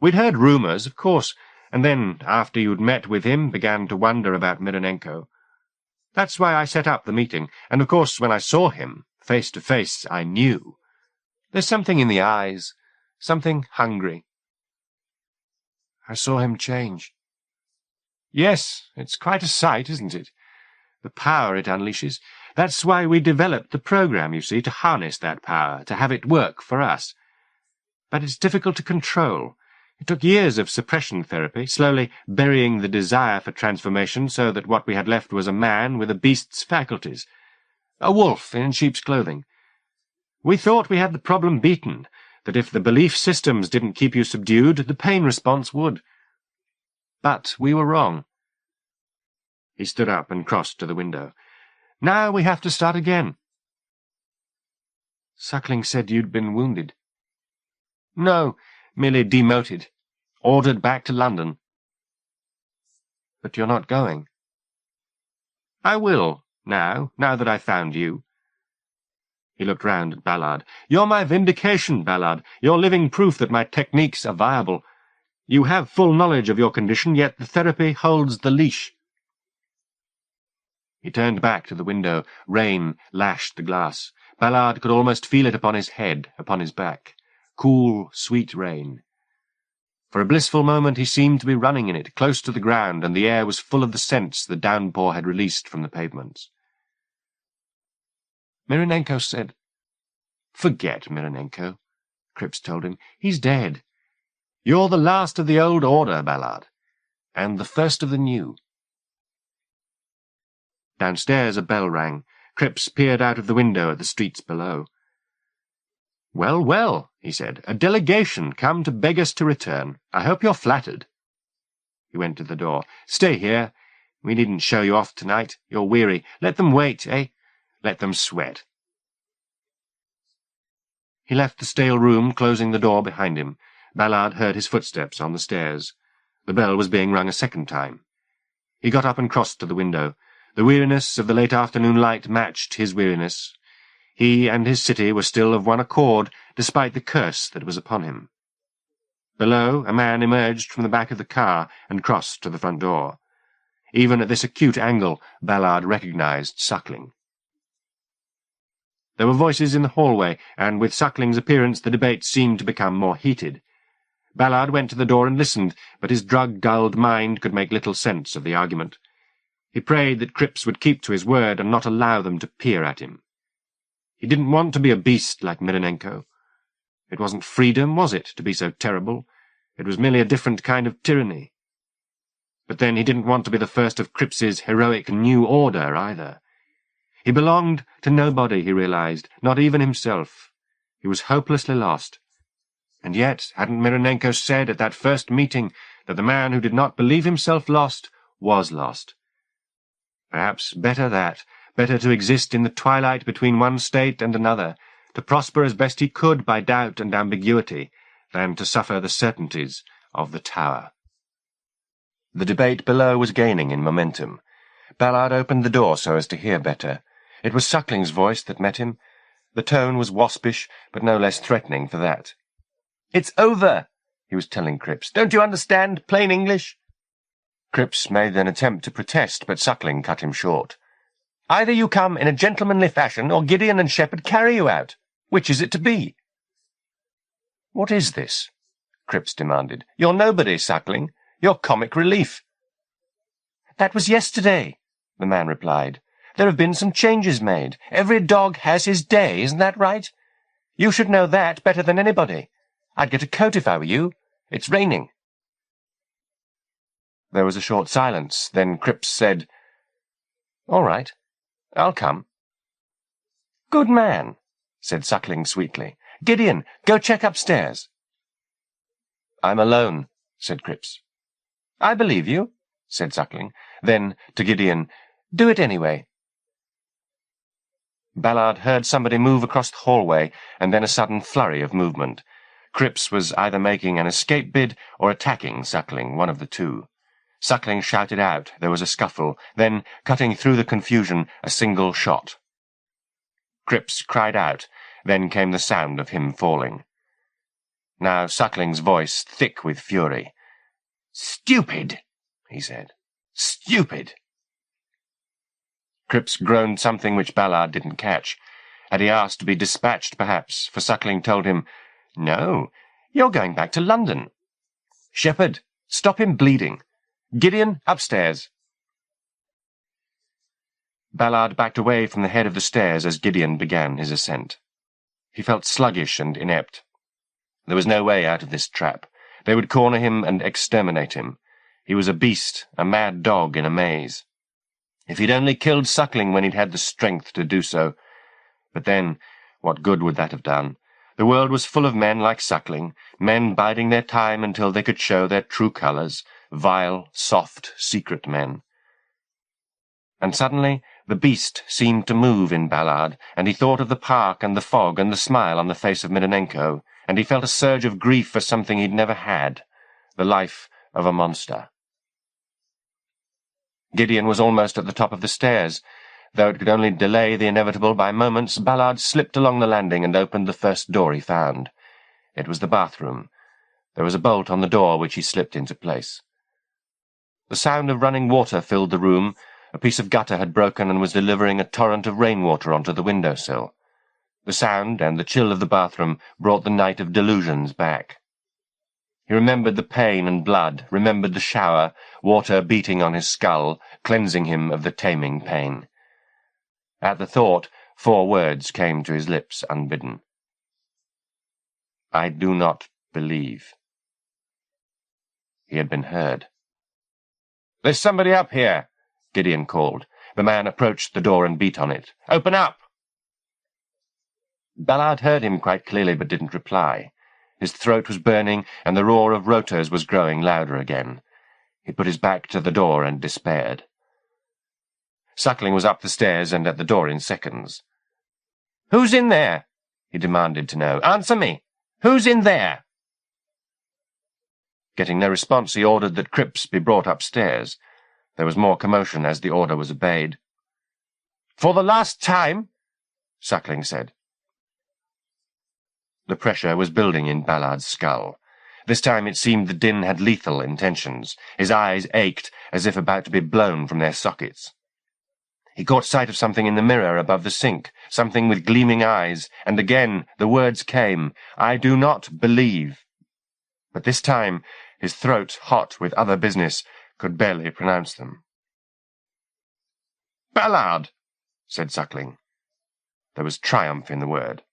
We'd heard rumours, of course, and then, after you'd met with him, began to wonder about Mironenko. That's why I set up the meeting, and of course when I saw him, face to face, I knew. There's something in the eyes, something hungry." "I saw him change." "Yes, it's quite a sight, isn't it? The power it unleashes. That's why we developed the program, you see, to harness that power, to have it work for us. But it's difficult to control. It took years of suppression therapy, slowly burying the desire for transformation so that what we had left was a man with a beast's faculties, a wolf in sheep's clothing. We thought we had the problem beaten, that if the belief systems didn't keep you subdued, the pain response would. But we were wrong. He stood up and crossed to the window. Now we have to start again. Suckling said you'd been wounded. No, merely demoted. Ordered back to London. But you're not going. I will, now that I've found you. He looked round at Ballard. You're my vindication, Ballard. You're living proof that my techniques are viable. You have full knowledge of your condition, yet the therapy holds the leash. He turned back to the window. Rain lashed the glass. Ballard could almost feel it upon his head, upon his back. Cool, sweet rain. For a blissful moment he seemed to be running in it, close to the ground, and the air was full of the scents the downpour had released from the pavements. Mironenko said, Forget Mironenko, Cripps told him. He's dead. You're the last of the old order, Ballard, and the first of the new. Downstairs a bell rang. Cripps peered out of the window at the streets below. Well, well, he said, a delegation come to beg us to return. I hope you're flattered. He went to the door. Stay here. We needn't show you off tonight. You're weary. Let them wait, eh? Let them sweat. He left the stale room, closing the door behind him. Ballard heard his footsteps on the stairs. The bell was being rung a second time. He got up and crossed to the window. The weariness of the late afternoon light matched his weariness. He and his city were still of one accord, despite the curse that was upon him. Below, a man emerged from the back of the car and crossed to the front door. Even at this acute angle, Ballard recognized Suckling. There were voices in the hallway, and with Suckling's appearance the debate seemed to become more heated. Ballard went to the door and listened, but his drug-dulled mind could make little sense of the argument. He prayed that Cripps would keep to his word and not allow them to peer at him. He didn't want to be a beast like Mironenko. It wasn't freedom, was it, to be so terrible? It was merely a different kind of tyranny. But then he didn't want to be the first of Cripps's heroic new order, either. He belonged to nobody, he realized, not even himself. He was hopelessly lost. And yet, hadn't Mironenko said at that first meeting that the man who did not believe himself lost was lost? Perhaps better that, better to exist in the twilight between one state and another, to prosper as best he could by doubt and ambiguity, than to suffer the certainties of the tower. The debate below was gaining in momentum. Ballard opened the door so as to hear better. It was Suckling's voice that met him. The tone was waspish, but no less threatening for that. "It's over," he was telling Cripps. "Don't you understand plain English?" Cripps made an attempt to protest, but Suckling cut him short. "Either you come in a gentlemanly fashion, or Gideon and Shepherd carry you out. Which is it to be?" "What is this?" Cripps demanded. "You're nobody, Suckling. You're comic relief." "That was yesterday," the man replied. "There have been some changes made. Every dog has his day, isn't that right? You should know that better than anybody. I'd get a coat if I were you. It's raining." There was a short silence. Then Cripps said, "All right, I'll come." "Good man," said Suckling sweetly. "Gideon, go check upstairs." "I'm alone," said Cripps. "I believe you," said Suckling. Then, to Gideon, "Do it anyway." Ballard heard somebody move across the hallway, and then a sudden flurry of movement. Cripps was either making an escape bid or attacking Suckling, one of the two. Suckling shouted out. There was a scuffle. Then, cutting through the confusion, a single shot. Cripps cried out. Then came the sound of him falling. Now Suckling's voice thick with fury. "Stupid," he said. "Stupid." Cripps groaned something which Ballard didn't catch. Had he asked to be dispatched, perhaps, for Suckling told him, "No, you're going back to London. Shepherd, stop him bleeding. Gideon, upstairs." Ballard backed away from the head of the stairs as Gideon began his ascent. He felt sluggish and inept. There was no way out of this trap. They would corner him and exterminate him. He was a beast, a mad dog in a maze. If he'd only killed Suckling when he'd had the strength to do so. But then, what good would that have done? The world was full of men like Suckling, men biding their time until they could show their true colours, vile, soft, secret men. And suddenly the beast seemed to move in Ballard, and he thought of the park and the fog and the smile on the face of Mironenko, and he felt a surge of grief for something he'd never had, the life of a monster. Gideon was almost at the top of the stairs. Though it could only delay the inevitable by moments, Ballard slipped along the landing and opened the first door he found. It was the bathroom. There was a bolt on the door which he slipped into place. The sound of running water filled the room. A piece of gutter had broken and was delivering a torrent of rainwater onto the windowsill. The sound and the chill of the bathroom brought the night of delusions back. He remembered the pain and blood, remembered the shower, water beating on his skull, cleansing him of the taming pain. At the thought, 4 words came to his lips unbidden. I do not believe. He had been heard. "There's somebody up here," Gideon called. The man approached the door and beat on it. "Open up!" Ballard heard him quite clearly but didn't reply. His throat was burning, and the roar of rotors was growing louder again. He put his back to the door and despaired. Suckling was up the stairs and at the door in seconds. "Who's in there?" he demanded to know. "Answer me! Who's in there?" Getting no response, he ordered that Cripps be brought upstairs. There was more commotion as the order was obeyed. "For the last time," Suckling said. The pressure was building in Ballard's skull. This time it seemed the din had lethal intentions. His eyes ached as if about to be blown from their sockets. He caught sight of something in the mirror above the sink, something with gleaming eyes, and again the words came, "I do not believe." But this time his throat, hot with other business, could barely pronounce them. "Ballard," said Suckling. There was triumph in the word.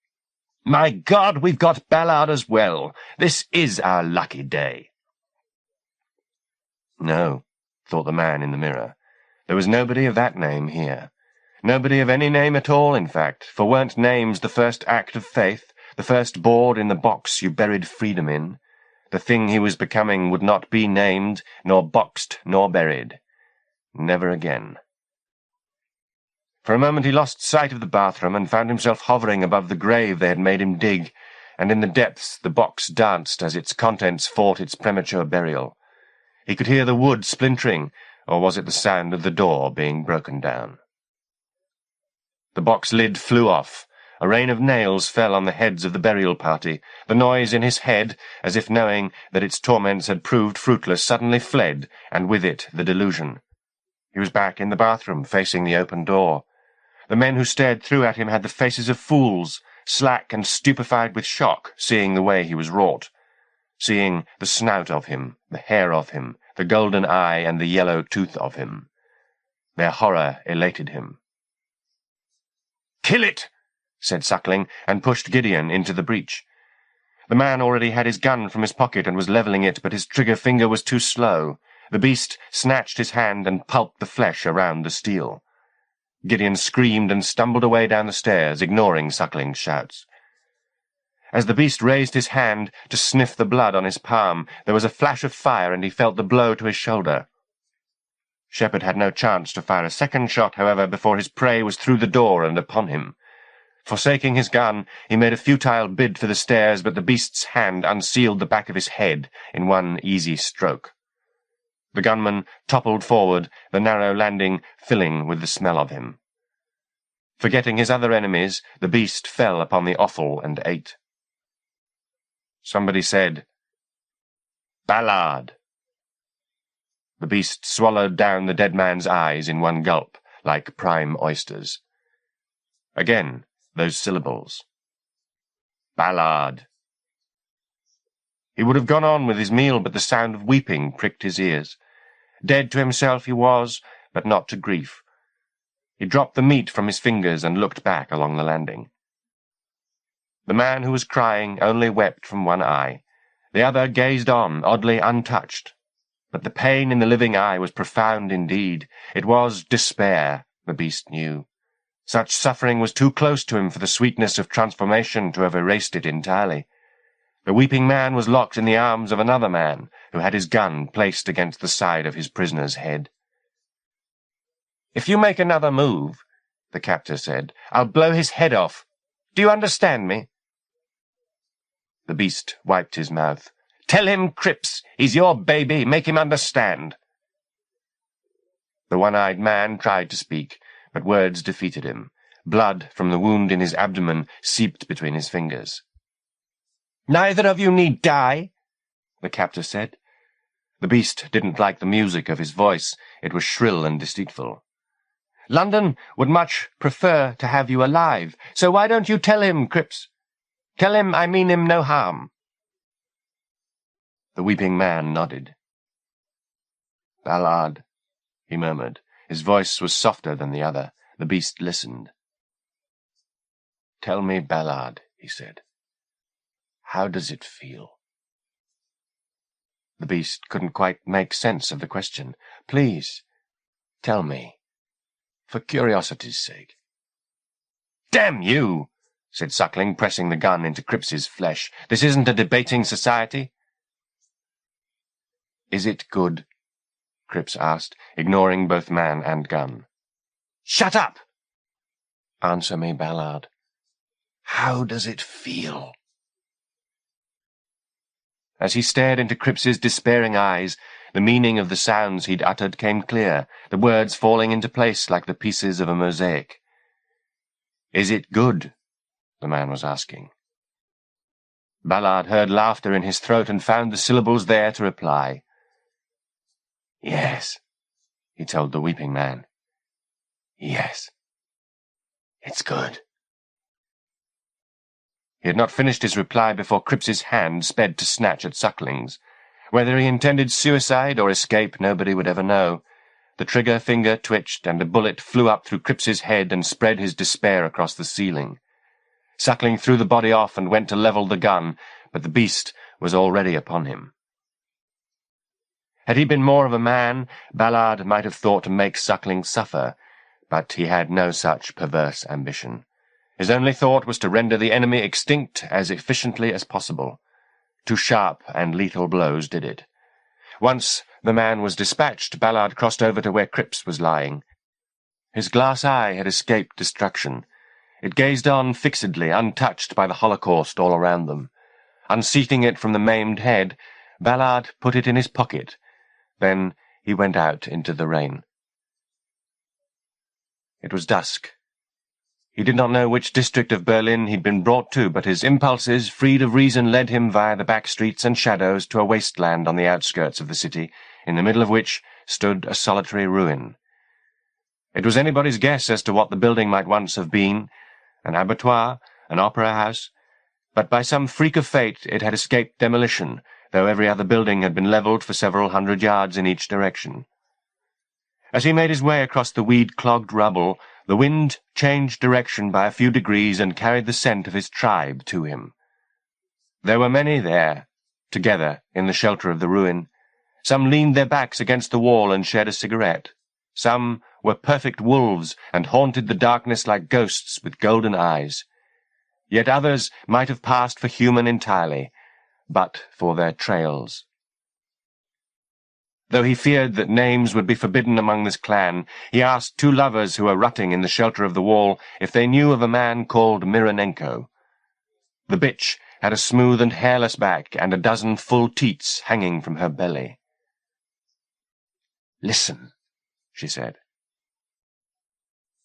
"My God, we've got Ballard as well. This is our lucky day." No, thought the man in the mirror. There was nobody of that name here. Nobody of any name at all, in fact, for weren't names the first act of faith, the first board in the box you buried freedom in? The thing he was becoming would not be named, nor boxed, nor buried. Never again. For a moment he lost sight of the bathroom and found himself hovering above the grave they had made him dig, and in the depths the box danced as its contents fought its premature burial. He could hear the wood splintering, or was it the sound of the door being broken down? The box lid flew off. A rain of nails fell on the heads of the burial party. The noise in his head, as if knowing that its torments had proved fruitless, suddenly fled, and with it the delusion. He was back in the bathroom, facing the open door. The men who stared through at him had the faces of fools, slack and stupefied with shock, seeing the way he was wrought, seeing the snout of him, the hair of him, the golden eye and the yellow tooth of him. Their horror elated him. "Kill it!" said Suckling, and pushed Gideon into the breach. The man already had his gun from his pocket and was levelling it, but his trigger finger was too slow. The beast snatched his hand and pulped the flesh around the steel. Gideon screamed and stumbled away down the stairs, ignoring Suckling's shouts. As the beast raised his hand to sniff the blood on his palm, there was a flash of fire, and he felt the blow to his shoulder. Shepherd had no chance to fire a second shot, however, before his prey was through the door and upon him. Forsaking his gun, he made a futile bid for the stairs, but the beast's hand unsealed the back of his head in one easy stroke. The gunman toppled forward, the narrow landing filling with the smell of him. Forgetting his other enemies, the beast fell upon the offal and ate. Somebody said, "Ballard." The beast swallowed down the dead man's eyes in one gulp, like prime oysters. Again, those syllables. Ballard. He would have gone on with his meal, but the sound of weeping pricked his ears. Dead to himself he was, but not to grief. He dropped the meat from his fingers and looked back along the landing. The man who was crying only wept from one eye. The other gazed on, oddly untouched. But the pain in the living eye was profound indeed. It was despair, the beast knew. Such suffering was too close to him for the sweetness of transformation to have erased it entirely. The weeping man was locked in the arms of another man, who had his gun placed against the side of his prisoner's head. "If you make another move," the captor said, "I'll blow his head off. Do you understand me?" The beast wiped his mouth. "Tell him, Cripps, he's your baby. Make him understand." The one-eyed man tried to speak, but words defeated him. Blood from the wound in his abdomen seeped between his fingers. "Neither of you need die," the captor said. The beast didn't like the music of his voice. It was shrill and deceitful. "London would much prefer to have you alive, so why don't you tell him, Cripps? Tell him I mean him no harm." The weeping man nodded. "Ballard," he murmured. His voice was softer than the other. The beast listened. "Tell me, Ballard," he said. "How does it feel?" The beast couldn't quite make sense of the question. "Please, tell me, for curiosity's sake." "Damn you!" said Suckling, pressing the gun into Cripps's flesh. "This isn't a debating society." "Is it good?" Cripps asked, ignoring both man and gun. "Shut up!" "Answer me, Ballard. How does it feel?" As he stared into Cripps's despairing eyes, the meaning of the sounds he'd uttered came clear, the words falling into place like the pieces of a mosaic. "Is it good?" the man was asking. Ballard heard laughter in his throat and found the syllables there to reply. "Yes," he told the weeping man. "Yes, it's good." He had not finished his reply before Cripps's hand sped to snatch at Suckling's. Whether he intended suicide or escape, nobody would ever know. The trigger finger twitched, and a bullet flew up through Cripps's head and spread his despair across the ceiling. Suckling threw the body off and went to level the gun, but the beast was already upon him. Had he been more of a man, Ballard might have thought to make Suckling suffer, but he had no such perverse ambition. His only thought was to render the enemy extinct as efficiently as possible. Two sharp and lethal blows did it. Once the man was dispatched, Ballard crossed over to where Cripps was lying. His glass eye had escaped destruction. It gazed on fixedly, untouched by the holocaust all around them. Unseating it from the maimed head, Ballard put it in his pocket. Then he went out into the rain. It was dusk. He did not know which district of Berlin he'd been brought to, but his impulses, freed of reason, led him via the back streets and shadows to a wasteland on the outskirts of the city, in the middle of which stood a solitary ruin. It was anybody's guess as to what the building might once have been, an abattoir, an opera house, but by some freak of fate it had escaped demolition, though every other building had been levelled for several hundred yards in each direction. As he made his way across the weed-clogged rubble, the wind changed direction by a few degrees and carried the scent of his tribe to him. There were many there, together in the shelter of the ruin. Some leaned their backs against the wall and shared a cigarette. Some were perfect wolves and haunted the darkness like ghosts with golden eyes. Yet others might have passed for human entirely, but for their trails. Though he feared that names would be forbidden among this clan, he asked two lovers who were rutting in the shelter of the wall if they knew of a man called Mironenko. The bitch had a smooth and hairless back and a dozen full teats hanging from her belly. "Listen," she said.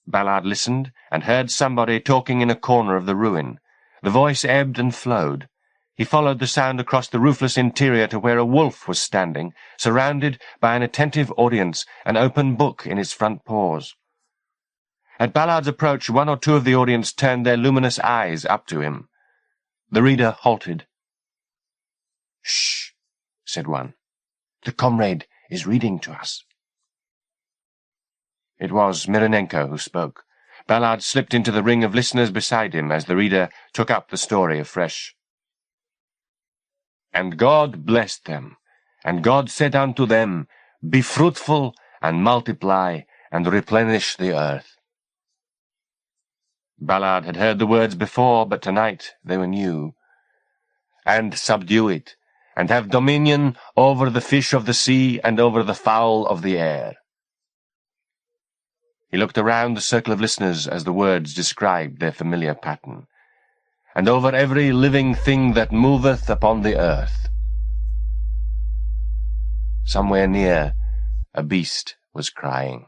Ballard listened and heard somebody talking in a corner of the ruin. The voice ebbed and flowed. He followed the sound across the roofless interior to where a wolf was standing, surrounded by an attentive audience, an open book in its front paws. At Ballard's approach, one or two of the audience turned their luminous eyes up to him. The reader halted. "Shh," said one. "The comrade is reading to us." It was Mironenko who spoke. Ballard slipped into the ring of listeners beside him as the reader took up the story afresh. "And God blessed them, and God said unto them, Be fruitful, and multiply, and replenish the earth." Ballard had heard the words before, but tonight they were new. "And subdue it, and have dominion over the fish of the sea and over the fowl of the air." He looked around the circle of listeners as the words described their familiar pattern. "And over every living thing that moveth upon the earth." Somewhere near, a beast was crying.